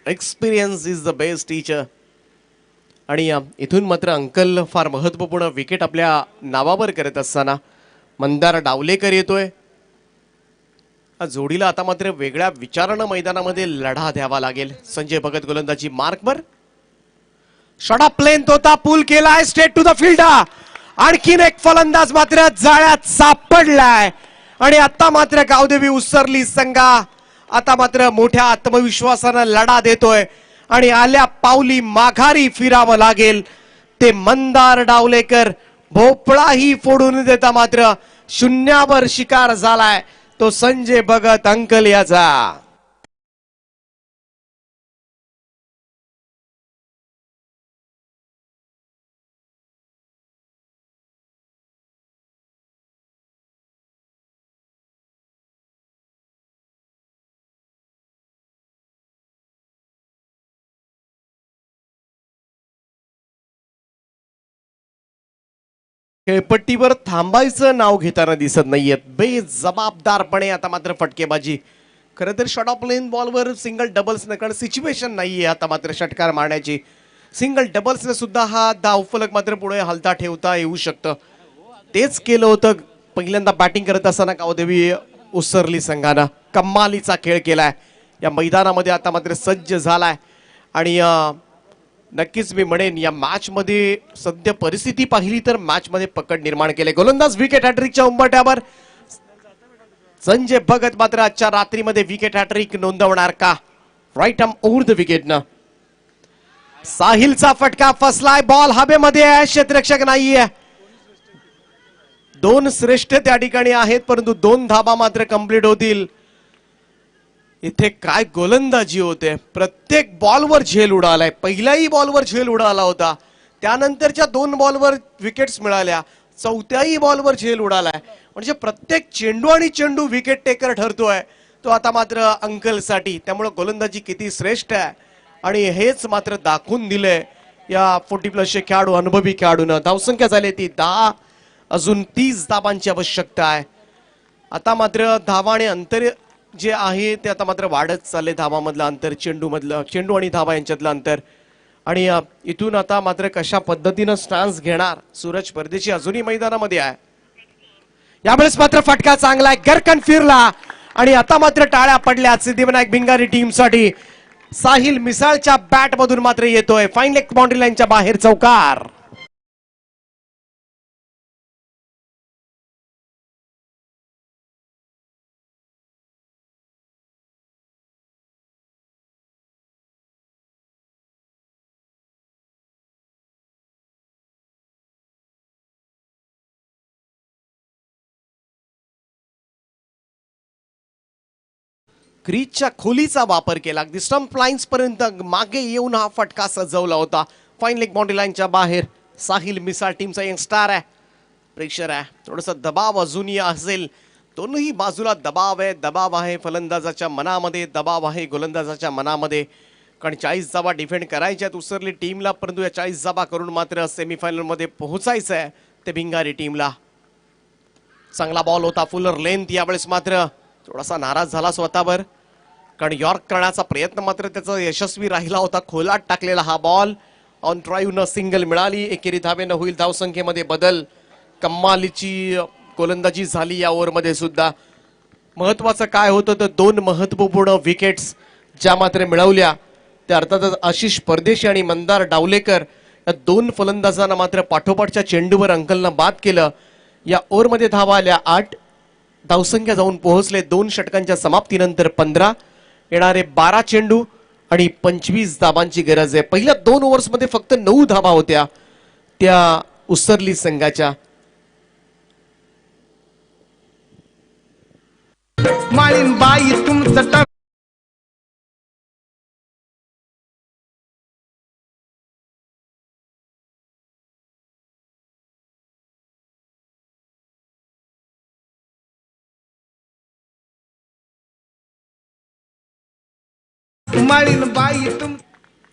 experience is the best teacher. आणि इथून मात्र अंकल फार महत्वपूर्ण विकेट आपल्या नावावर करत असताना मंदार डावलेकर येतोय. जोडीला आता मात्र वेगळ्या विचारानं मैदानामध्ये लढा द्यावा लागेल. संजय भगत गोलंदाजी मार्कवर. शॉट ऑफ प्लेन तोता पूल केलाय स्ट्रेट टू द फील्ड. आणखीन एक फलंदाज मात्र जाळ्यात सापडलाय आणि आता मात्र गावदेवी उसरली संघा आता मात्र मोठ्या आत्मविश्वासानं लढा देतोय आणि आल्या पावली माघारी फिरावं लागेल. ते मंदार डावलेकर भोपळाही फोडून देता मात्र शून्यावर शिकार झालाय तो संजय भगत अंकल याचा. खेळपट्टीवर थांबायचं नाव घेताना दिसत नाहीयेत. बेजबाबदारपणे आता मात्र फटकेबाजी. खरं तर शॉर्ट ऑफ लेन बॉलवर सिंगल डबल्स न कारण सिच्युएशन नाहीये आता मात्र षटकार मारण्याची. सिंगल डबल्सने सुद्धा हा धावफलक मात्र पुढे हलता ठेवता येऊ शकतं. तेच केलं होतं पहिल्यांदा बॅटिंग करत असताना गावदेवी उसरली संघानं. कमालीचा खेळ केलाय या मैदानामध्ये आता मात्र सज्ज झालाय आणि नक्कीच मी म्हणेन या मॅच मध्ये सध्या परिस्थिती पाहिली तर मॅच मध्ये पकड निर्माण केले. गोलंदाज विकेट हॅट्रिकच्या उंबरठ्यावर. संजय भगत मात्र आजच्या रात्रीमध्ये विकेट हॅट्रिक नोंदवणार का? राईट आर्म ओव्हर द विकेटनं. साहिलचा फटका फसलाय. बॉल हवेमध्ये आहे. क्षेत्ररक्षक नाहीये. दोन श्रेष्ठ त्या ठिकाणी आहेत परंतु 2 धाबा मात्र कंप्लीट होतील. इथे काय गोलंदाजी होते. प्रत्येक बॉलवर झेल उडालाय. पहिल्याही बॉलवर झेल उडाला होता. त्यानंतरच्या 2 बॉलवर विकेट्स मिळाल्या. 4थ्याही बॉलवर झेल उडालाय. म्हणजे प्रत्येक चेंडू आणि चेंडू विकेट टेकर ठरतोय तो आता मात्र अंकलसाठी. त्यामुळे गोलंदाजी किती श्रेष्ठ आहे आणि हेच मात्र दाखवून दिलंय या 40+ खेळाडू अनुभवी खेळाडूंना. धावसंख्या झाली ती 10. अजून 30 धाबांची आवश्यकता आहे. आता मात्र धावा आणि अंतर जे आहे ते आता मात्र वाढत चालले. धावामधलं अंतर, चेंडू आणि धावा यांच्यातलं अंतर. आणि इथून आता मात्र कशा पद्धतीनं स्टान्स घेणार. सूरज परदेशी अजूनही मैदानामध्ये आहे. यावेळेस मात्र फटका चांगला आहे. गरकन फिरला आणि आता मात्र टाळ्या पडल्या सिद्धिविनायक भिंगारी टीमसाठी. साहिल मिसाळच्या बॅट मधून मात्र येतोय. फाईन लेग बाउंड्री लाईनच्या बाहेर चौकार. क्रीजच्या खोलीचा वापर केला. अगदी स्टंप लाईन्स पर्यंत मागे येऊन हा फटका सजवला होता. फाईन लेग बाउंड्री लाईनच्या बाहेर. साहिल मिसाळ टीमचा यंगस्टार आहे. प्रेशर आहे. थोडासा दबाव अजूनही असेल. दोनही बाजूला दबाव आहे. दबाव आहे फलंदाजाच्या मनामध्ये, दबाव आहे गोलंदाजाच्या मनामध्ये. कारण 40 धावा डिफेंड करायच्यात उसरली टीमला परंतु या 40 धावा करून मात्र सेमीफायनल मध्ये पोहोचायचं आहे ते भिंगारी टीमला. चांगला बॉल होता. Fuller length. यावेळेस मात्र थोडासा नाराज झाला स्वतःवर कारण यॉर्क करण्याचा प्रयत्न मात्र त्याचा यशस्वी राहिला होता. खोलात टाकलेला हा बॉल. ऑन ड्राईव्ह न सिंगल मिळाली. एकेरी धावेनं होईल धावसंख्येमध्ये बदल. कमालीची गोलंदाजी झाली या ओव्हरमध्ये सुद्धा. महत्वाचं काय होतं तर 2 महत्वपूर्ण विकेट्स ज्या मात्र मिळवल्या त्या अर्थातच आशिष परदेशी आणि मंदार डावलेकर या 2 फलंदाजांना मात्र पाठोपाठच्या चेंडूवर अंकलनं बाद केलं. या ओव्हरमध्ये धावा आल्या 8. धावसंख्या जाऊन पोहोचले 2 षटकांच्या समाप्तीनंतर 15. येणारे 12 चेंडू आणि 25 धाबांची गरज आहे. पहिल्या 2 ओव्हर्समध्ये फक्त 9 धाबा होत्या त्या उसरली संघाच्या. माळीनबाई तुमचं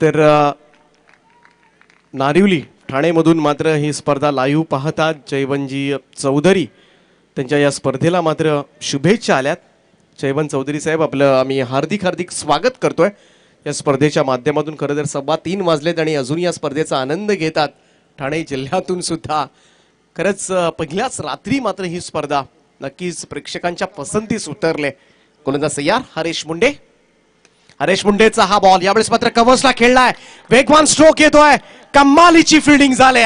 तर नारिवली ठाणेमधून मात्र ही स्पर्धा लाईव्ह पाहतात जयवंतजी चौधरी. त्यांच्या या स्पर्धेला मात्र शुभेच्छा आल्यात. जयवंत चौधरी साहेब आपलं आम्ही हार्दिक स्वागत करतोय या स्पर्धेच्या माध्यमातून. खरं तर 3:15 वाजलेत आणि अजून या स्पर्धेचा आनंद घेतात ठाणे जिल्ह्यातून सुद्धा. खरंच पहिल्याच रात्री मात्र ही स्पर्धा नक्कीच प्रेक्षकांच्या पसंतीस उतरले. गोलंदाज तयार हरेश मुंडे. हरेश मुंडेचा हा बॉल यावेळेस मात्र कव्हर्सला खेळलाय. वेगवान स्ट्रोक येतोय. कमालीची फिल्डिंग झाली.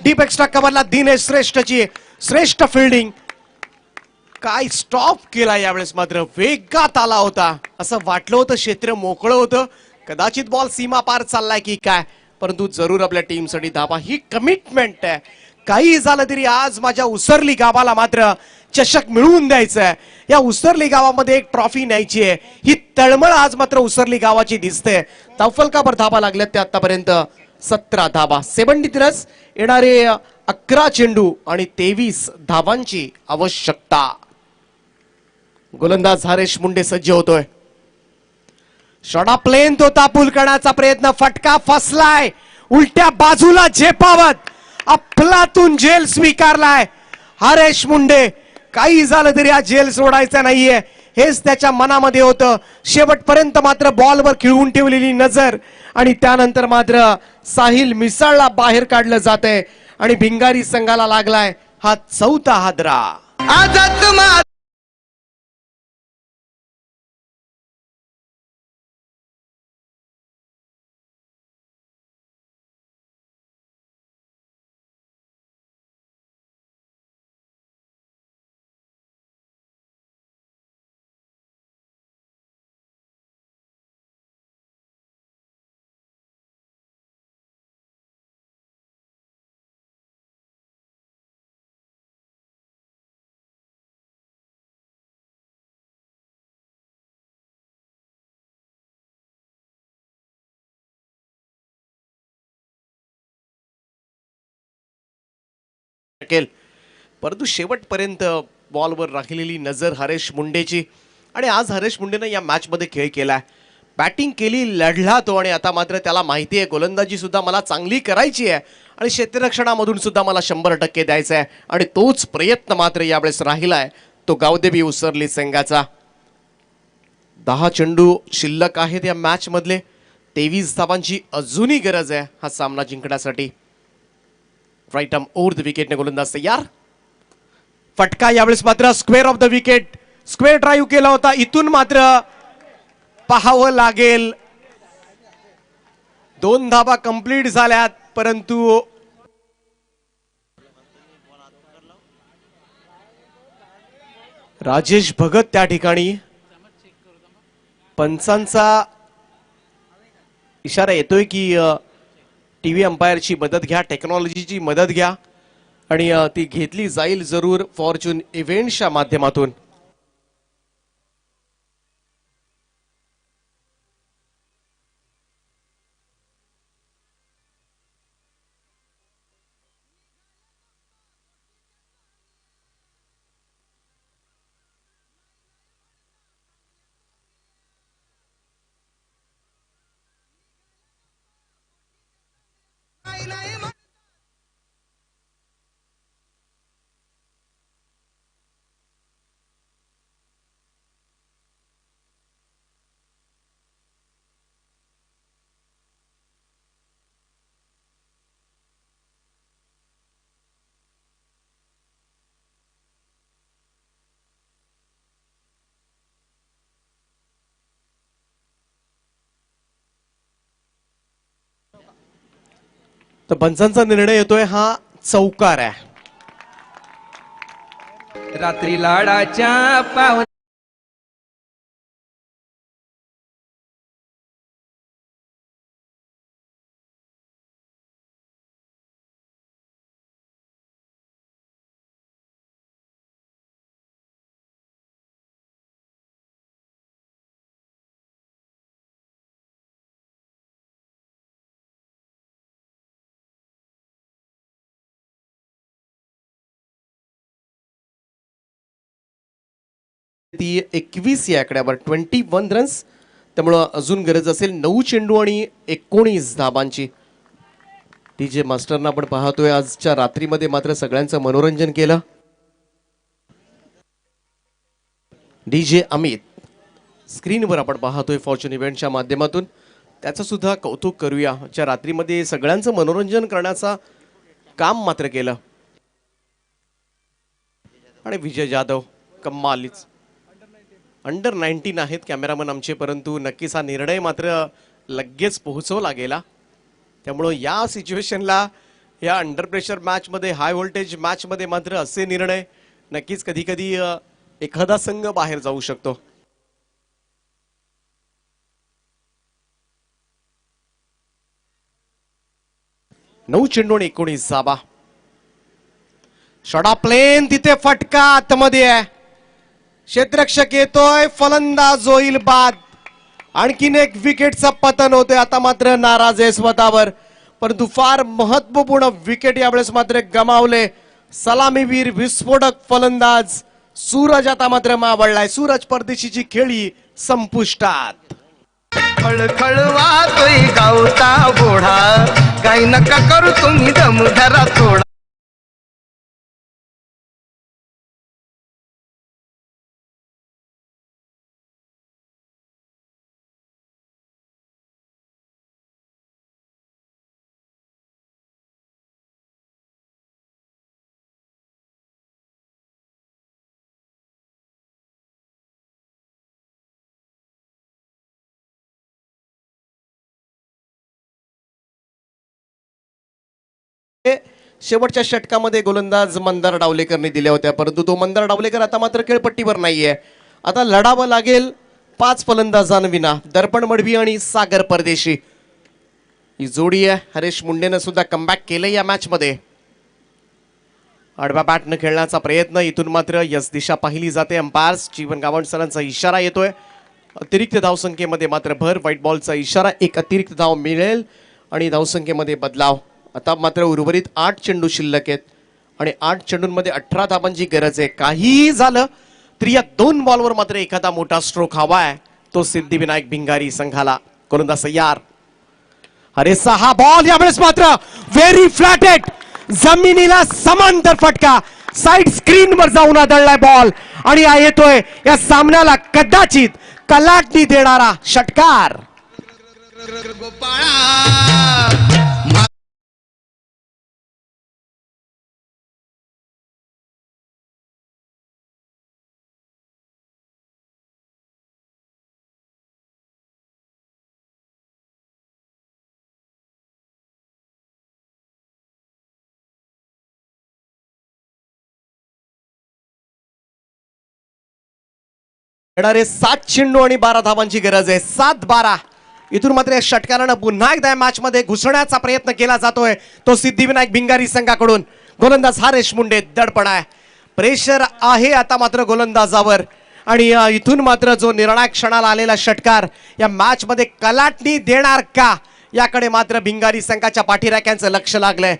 डीप एक्स्ट्रा कव्हरला दिनेश श्रेष्ठची श्रेष्ठ फिल्डिंग. काय स्टॉप केला यावेळेस मात्र. वेगात आला होता. असं वाटलं होतं क्षेत्र मोकळं होतं. कदाचित बॉल सीमा पार चाललाय की काय परंतु जरूर आपल्या टीमसाठी धाबा. ही कमिटमेंट आहे. काही झालं तरी आज माझ्या उसरली गावाला मात्र चषक मिळवून द्यायचं आहे. या उसरली गावामध्ये एक ट्रॉफी न्यायची आहे. ही तळमळ आज मात्र उसरली गावाची दिसते. धावफलकावर धाबा लागल्यात त्या आतापर्यंत 17 धाबा. 70 रन्स. येणारे 11 चेंडू आणि 23 धावांची आवश्यकता. गोलंदाज हरेश मुंडे सज्ज होतोय. शॉट ऑफ लेंथ होता. पूल करण्याचा प्रयत्न. फटका फसलाय उलट्या बाजूला झेपावत अफलातून जेल स्वीकारलाय हरेश मुंडे. काही झालं तरी हा जेल सोडायचा नाहीये हेच त्याच्या मनामध्ये होतं. शेवटपर्यंत मात्र बॉलवर खिळवून ठेवलेली नजर आणि त्यानंतर मात्र साहिल मिसाळला बाहेर काढलं जातंय आणि भिंगारी संघाला लागलाय हा 4था हादरा. आजात मा परंतु शेवटपर्यंत बॉलवर राहिलेली नजर हरेश मुंडेची आणि आज हरेश मुंडेनं या मॅच मध्ये खेळ केलाय. बॅटिंग केली, लढला तो आणि आता मात्र त्याला माहिती आहे गोलंदाजी सुद्धा मला चांगली करायची आहे आणि क्षेत्ररक्षणामधून सुद्धा मला 100% द्यायचा आहे आणि तोच प्रयत्न मात्र यावेळेस राहिलाय तो गावदेवी उसरली संघाचा. 10 चेंडू शिल्लक आहेत या मॅच मधले. 23 धावांची अजूनही गरज आहे हा सामना जिंकण्यासाठी. राईट आर्म ओव्हर द विकेटने गोलंदाज तयार. फटका यावेळेस मात्र square of the wicket. Square drive केला होता. इथून मात्र पाहावं लागेल 2 धावा कंप्लीट झाल्यात परंतु राजेश भगत त्या ठिकाणी पंचांचा इशारा येतोय की टीव्ही अंपायरची मदत घ्या, टेक्नॉलॉजीची मदत घ्या आणि ती घेतली जाईल जरूर फॉर्च्यून इव्हेंट्सच्या माध्यमातून. तर पंचांचा निर्णय येतोय हा चौकार आहे. रात्री लाडाच्या पाव ती 21 या आकड्यावर 21 रन्स. त्यामुळं अजून गरज असेल 9 चेंडू आणि 19 धाबांची. टीजे मास्टरना आपण पाहतोय आजच्या रात्रीमध्ये मात्र सगळ्यांचं मनोरंजन केलं. डीजे अमित स्क्रीनवर आपण पाहतोय फॉर्च्यून इव्हेंटच्या माध्यमातून. त्याचं सुद्धा कौतुक करूया. आजच्या रात्रीमध्ये सगळ्यांचं मनोरंजन करण्याचा काम मात्र केलं. आणि विजय जाधव कम्मालीच. अंडर 19 आहेत कॅमेरामन आमचे परंतु नक्कीच हा निर्णय मात्र लगेच पोहोचवला गेला. त्यामुळं या सिच्युएशनला या अंडर प्रेशर मॅच मध्ये हाय व्होल्टेज मॅच मध्ये मात्र असे निर्णय नक्कीच कधी कधी एखादा संघ बाहेर जाऊ शकतो. नऊ चेंडू आणि 19 धाबा. शॉट प्लेन तिथे फटका आतमध्ये आहे. क्षेत्ररक्षक येतोय, फलंदाज होईल बाद. आणखीन एक विकेटचं पतन होतोय. आता मात्र नाराज आहे स्वतःवर परंतु फार महत्वपूर्ण विकेट यावेळेस मात्र गमावले. सलामीवीर विस्फोटक फलंदाज सूरज आता मात्र मावळलाय. सूरज परदेशीची खेळी संपुष्टात. खळखळ वाहतोय गावता बोढा काही नका करू तुम्ही दम धरा थोडा. शेवटच्या षटकामध्ये गोलंदाज मंदार डावलेकरने दिल्या होत्या, परंतु तो मंदार डावलेकर आता मात्र खेळपट्टीवर नाहीये. आता लढावं लागेल 5 फलंदाजांविना, दर्पण मडवी आणि सागर परदेशी ही जोडी आहे. हरेश मुंडेनं सुद्धा कमबॅक केलं या मॅच मध्ये. आडव्या बॅटनं खेळण्याचा प्रयत्न, इथून मात्र यस दिशा पाहिली जाते. अंपायर्स जीवन गावंड सरांचा इशारा येतोय. अतिरिक्त धावसंख्येमध्ये मात्र भर, व्हाईट बॉलचा इशारा, एक अतिरिक्त धाव मिळेल आणि धावसंख्येमध्ये बदलाव. आता मात्र उर्वरित 8 चेंडू शिल्लक आहेत आणि 8 चेंडूंमध्ये 18 धावांची गरज आहे. काहीही झालं तरी या 2 बॉलवर मात्र एखादा मोठा स्ट्रोक हवाय, तो सिद्धिविनायक भिंगारी संघाला. गोलंदाज तयार. अरे 6 बॉल, यावेळेस मात्र व्हेरी फ्लॅटेड, जमिनीला समांतर फटका, साइड स्क्रीनवर जाऊन आदळलाय बॉल आणि हा येतोय या सामन्याला कदाचित कलाटणी देणारा षटकार. येणारे 7 चेंडू आणि 12 धावांची गरज आहे. 7-12. इथून मात्र या षटकारानं पुन्हा एकदा मॅच मध्ये घुसण्याचा प्रयत्न केला जातोय, तो सिद्धिविनायक भिंगारी संघाकडून. गोलंदाज हरेश मुंडे दडपण आहे, प्रेशर आहे आता मात्र गोलंदाजावर. आणि इथून मात्र जो निर्णायक क्षणाला आलेला षटकार या मॅच मध्ये कलाटणी देणार का, याकडे मात्र भिंगारी संघाच्या पाठीराख्यांचं लक्ष लागलंय.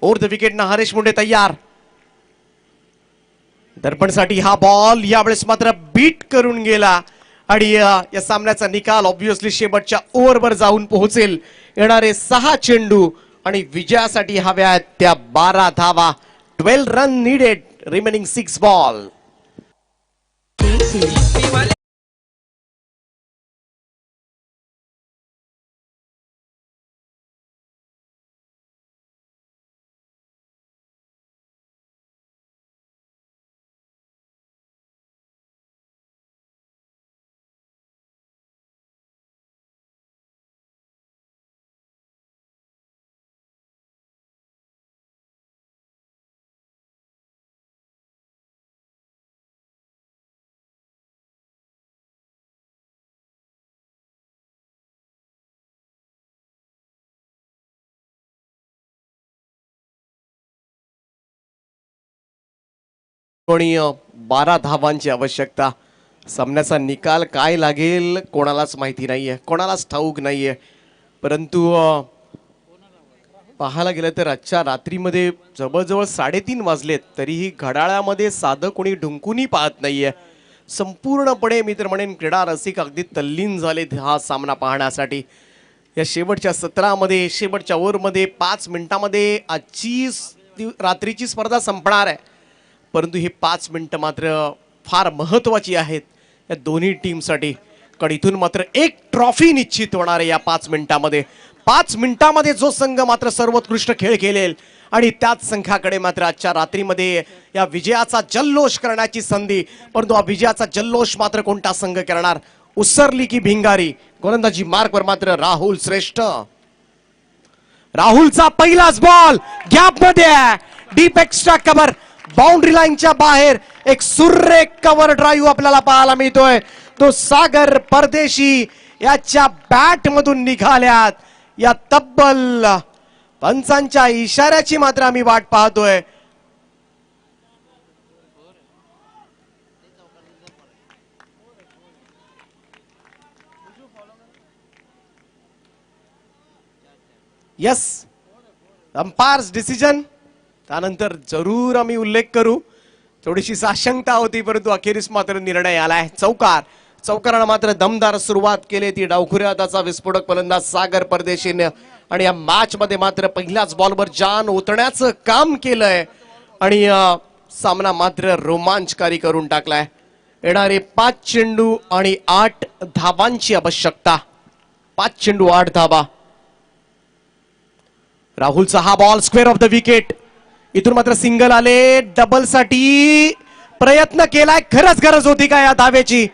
ओव्हर द विकेटनं हरेश मुंडे तयार. दर्पणसाठी हा बॉल यावेळेस मात्र बीट करून गेला आणि या सामन्याचा निकाल ऑब्व्हियसली शेवटच्या ओव्हरवर जाऊन पोहोचेल. येणारे 6 चेंडू आणि विजयासाठी हव्या त्या 12 धावा. 12 रन नीडेड, रिमेनिंग 6 बॉल. कोणी 12 धावांची आवश्यकता. सामन्याचा निकाल काय लागेल कोणालाच माहिती नाहीये, कोणालाच ठाऊक नाहीये. परंतु पाहायला गेलं तर आजच्या रात्रीमध्ये जवळजवळ 3:30 वाजलेत, तरीही घड्याळामध्ये साधं कोणी ढुंकूनही पाहत नाहीये. संपूर्णपणे मी तर म्हणेन क्रीडा रसिक अगदी तल्लीन झालेत हा सामना पाहण्यासाठी. या शेवटच्या सत्रामध्ये, शेवटच्या ओव्हरमध्ये 5 मिनिटांमध्ये आजची रात्रीची स्पर्धा संपणार आहे. परंतु हे 5 मिनिटं मात्र फार महत्त्वाची आहेत या दोन्ही टीमसाठी, कारण इथून मात्र एक ट्रॉफी निश्चित होणार आहे या 5 मिनिटांमध्ये. 5 मिनिटांमध्ये जो संघ मात्र सर्वोत्कृष्ट खेळ खेळेल आणि त्याच संघाकडे मात्र आजच्या रात्रीमध्ये या विजयाचा जल्लोष करण्याची संधी. परंतु हा विजयाचा जल्लोष मात्र कोणता संघ करणार, उसरली की भिंगारी. गोलंदाजी मार्कवर मात्र राहुल श्रेष्ठ. राहुलचा पहिलाच बॉल गॅप मध्ये, डीप एक्स्ट्रा कव्हर, बाउंड्री लाईनच्या बाहेर एक सुरेख कव्हर ड्राईव्ह आपल्याला पाहायला मिळतोय. तो सागर परदेशी याच्या बॅट मधून निघाल्यात. या तब्बल पंचांच्या इशाऱ्याची मात्र आम्ही वाट पाहतोय. यस, अंपायर्स डिसिजन त्यानंतर जरूर आम्ही उल्लेख करू. थोडीशी साशंकता होती, परंतु अखेरीस मात्र निर्णय आलाय. चौकारानं मात्र दमदार सुरुवात केली ती डावखुऱ्या हाताचा विस्फोटक फलंदाज सागर परदेशीने आणि या मॅच मध्ये मात्र पहिल्याच बॉलवर जान ओतण्याचं काम केलंय आणि सामना मात्र रोमांचकारी करून टाकलाय. येणारे 5 चेंडू आणि 8 धाबांची आवश्यकता. 5 चेंडू 8 धाबा. राहुलचा हा ball square of the wicket. इथून मात्र सिंगल आले. डबल साठी प्रयत्न केलाय. खरंच गरज होती का या धाब्याची?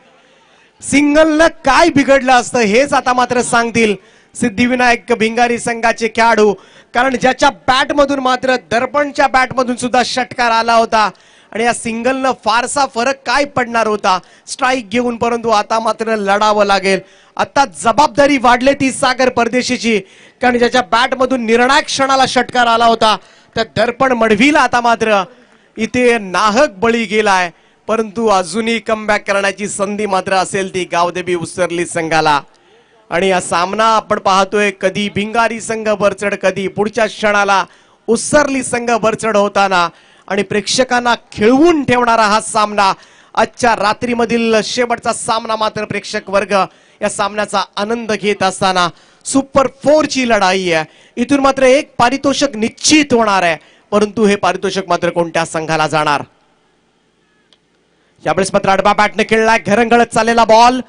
सिंगलनं काय बिघडलं असतं हेच आता मात्र सांगतील सिद्धिविनायक भिंगारी संघाचे खेळाडू. कारण ज्याच्या बॅट मधून मात्र दर्पणच्या बॅट मधून सुद्धा षटकार आला होता आणि या सिंगलनं फारसा फरक काय पडणार होता स्ट्राईक घेऊन. परंतु आता मात्र लढावं लागेल. आता जबाबदारी वाढली ती सागर परदेशीची. कारण ज्याच्या बॅट मधून निर्णायक क्षणाला षटकार आला होता त्या दर्पण मडवीला आता मात्र इथे नाहक बळी गेलाय. परंतु अजूनही कमबॅक करण्याची संधी मात्र असेल ती गावदेवी उसरली संघाला. आणि हा सामना आपण पाहतोय कधी भिंगारी संघ वरचढ कधी पुढच्या क्षणाला उसरली संघ वरचढ होताना आणि प्रेक्षकांना खिळवून ठेवणारा हा सामना. आजच्या रात्रीमधील शेवटचा सामना मात्र प्रेक्षक वर्ग या सामन्याचा आनंद घेत असताना सुपर 4 ची लढाई आहे. इथून मात्र एक पारितोषिक निश्चित होणार आहे. परंतु हे पारितोषिक मात्र कोणत्या संघाला जाणार? यावेळेस मात्र आडवा बॅटने खेळलाय. घरंगळत चाललेला बॉल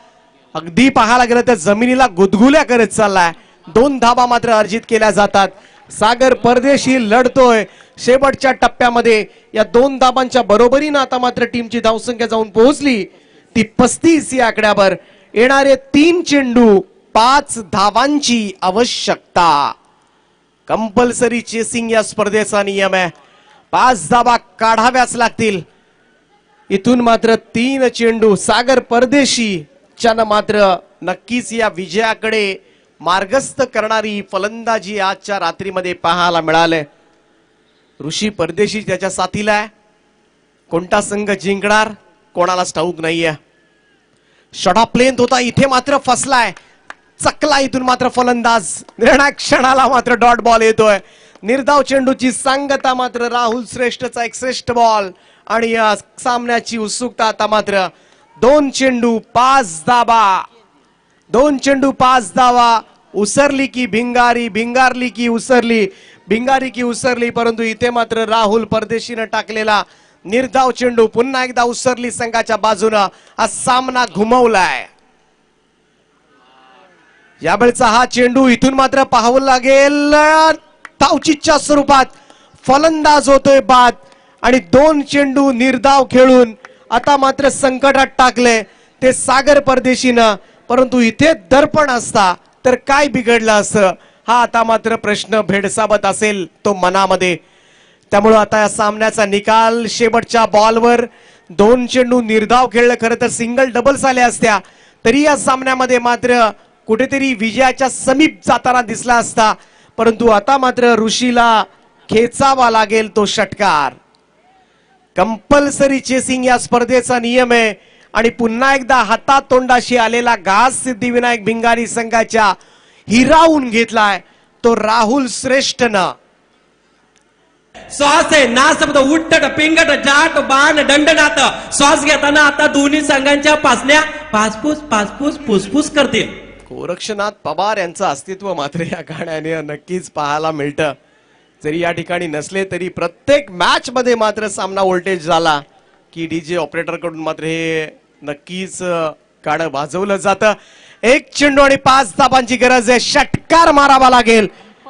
अगदी पाहायला गेलं तर जमिनीला गुदगुल्या करत चाललाय. 2 धाबा मात्र अर्जित केल्या जातात. सागर परदेशी लढतोय शेवटच्या टप्प्यामध्ये. या 2 धाबांच्या बरोबरीनं आता मात्र टीमची धावसंख्या जाऊन पोहोचली ती 35 या आकड्यावर. येणारे 3 चेंडू 5 धाबांची आवश्यकता. कंपल्सरी चेसिंग या स्पर्धेचा नियम आहे. 5 धाबा काढाव्याच लागतील. इथून मात्र 3 चेंडू सागर परदेशी च्यानं मात्र नक्कीच या विजयाकडे मार्गस्थ करणारी फलंदाजी आजच्या रात्रीमध्ये पाहायला मिळाले. ऋषी परदेशी त्याच्या साथीला आहे. कोणता संघ जिंकणार कोणालाच ठाऊक नाहीये. शॉट प्लेन होता इथे मात्र फसलाय. चकला इथून मात्र फलंदाज. निर्णायक क्षणाला मात्र डॉट बॉल येतोय. निर्धाव चेंडूची सांगता मात्र राहुल श्रेष्ठचा एक श्रेष्ठ बॉल आणि या सामन्याची उत्सुकता आता मात्र 2 चेंडू 5 धाबा. 2 चेंडू 5 धावा. उसरली की भिंगारी, भिंगारली की उसरली, भिंगारी की उसरली. परंतु इथे मात्र राहुल परदेशीनं टाकलेला निर्धाव चेंडू पुन्हा एकदा उसरली संघाच्या बाजूनं हा सामना घुमवलाय. यावेळचा हा चेंडू इथून मात्र पाहावं लागेल. धावचीच्या स्वरूपात फलंदाज होतोय बाद आणि 2 चेंडू निर्धाव खेळून आता मात्र संकटात टाकले ते सागर परदेशीनं. परंतु इथे दर्पण असता तर काय बिघडलं असं हा आता मात्र प्रश्न भेडसावत असेल तो मनामध्ये. त्यामुळे आता या सामन्याचा निकाल शेवटच्या बॉलवर 2 चेंडू निर्धाव खेळलं. खरं तर सिंगल डबल्स आल्या असत्या तरी या सामन्यामध्ये मात्र कुठेतरी विजयाच्या समीप जाताना दिसला असता. परंतु आता मात्र ऋषीला खेचावा लागेल तो षटकार. कंपल्सरी चेसिंग या स्पर्धेचा नियम आहे आणि पुन्हा एकदा हातात तोंडाशी आलेला घास सिद्धिविनायक भिंगारी संघाच्या हिरावून घेतलाय तो राहुल श्रेष्ठनं. श्वास आहे ना शब्द उट्टट पिंगट जाट बाण दंडनात. श्वास घेताना आता दोन्ही संघांच्या पासण्या पासपूस पासपूस फुसफुस करतील. गोरक्षनाथ पवार यांचं अस्तित्व मात्र या गाण्याने नक्कीच पाहायला मिळतं. जरी या ठिकाणी नसले तरी प्रत्येक मॅच मध्ये मात्र सामना व्होल्टेज झाला की डीजे ऑपरेटर कडून मात्र हे नक्कीच गाणं वाजवलं जातं. 1 चेंडू आणि 5 धाबांची गरज आहे. षटकार मारावा लागेल.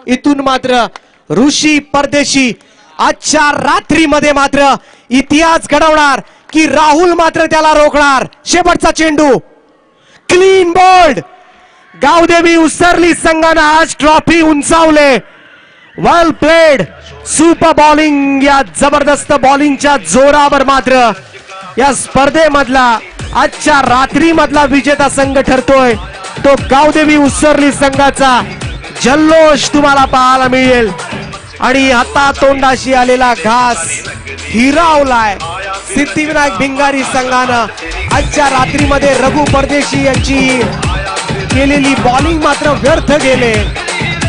इथून मात्र ऋषी परदेशी आजच्या रात्रीमध्ये मात्र इतिहास घडवणार की राहुल मात्र त्याला रोखणार. शेवटचा चेंडू क्लीन बोल्ड. गावदेवी उसरली संघानं आज ट्रॉफी उंचावले. वेल प्लेड. Super bowling. या जबरदस्त बॉलिंगच्या जोरावर मात्र या स्पर्धेमधला आजच्या रात्री मधला विजेता संघ ठरतोय तो गावदेवी उसरली संघाचा. जल्लोष तुम्हाला पाहायला मिळेल आणि हातात तोंडाशी आलेला घास हिरावलाय सिद्धिविनायक भिंगारी संघानं. आजच्या रात्रीमध्ये रघु परदेशी यांची केलेली बॉलिंग मात्र व्यर्थ गेले.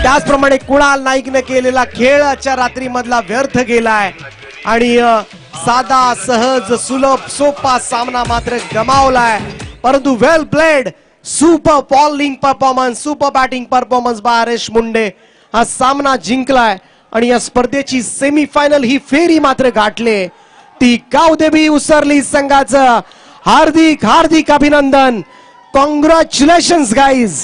त्याचप्रमाणे कुणाल नाईकने केलेला खेळ आजच्या रात्री मधला व्यर्थ गेलाय आणि साधा सहज सुलभ सोपा सामना मात्र गमावलाय. परंतु well played. Super bowling performance, super batting performance by Haresh Munde हा सामना जिंकलाय आणि या स्पर्धेची सेमीफायनल ही फेरी मात्र गाठले ती गावदेवी उसरली संघाचं हार्दिक हार्दिक अभिनंदन. Congratulations guys.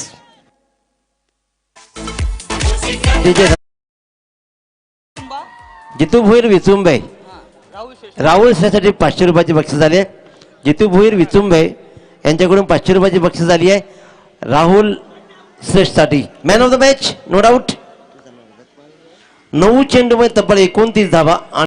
जितू भोईर विचुंबे राहुल साठी 500 रुपयाची बक्षीस झाली आहे. जितू भोईर विचुंबे यांच्याकडून 500 रुपयाची बक्षीस झाली आहे. राहुल श्रेष्ठसाठी man of the match no doubt. 9 चेंडूमध्ये तब्बल 29 धावा.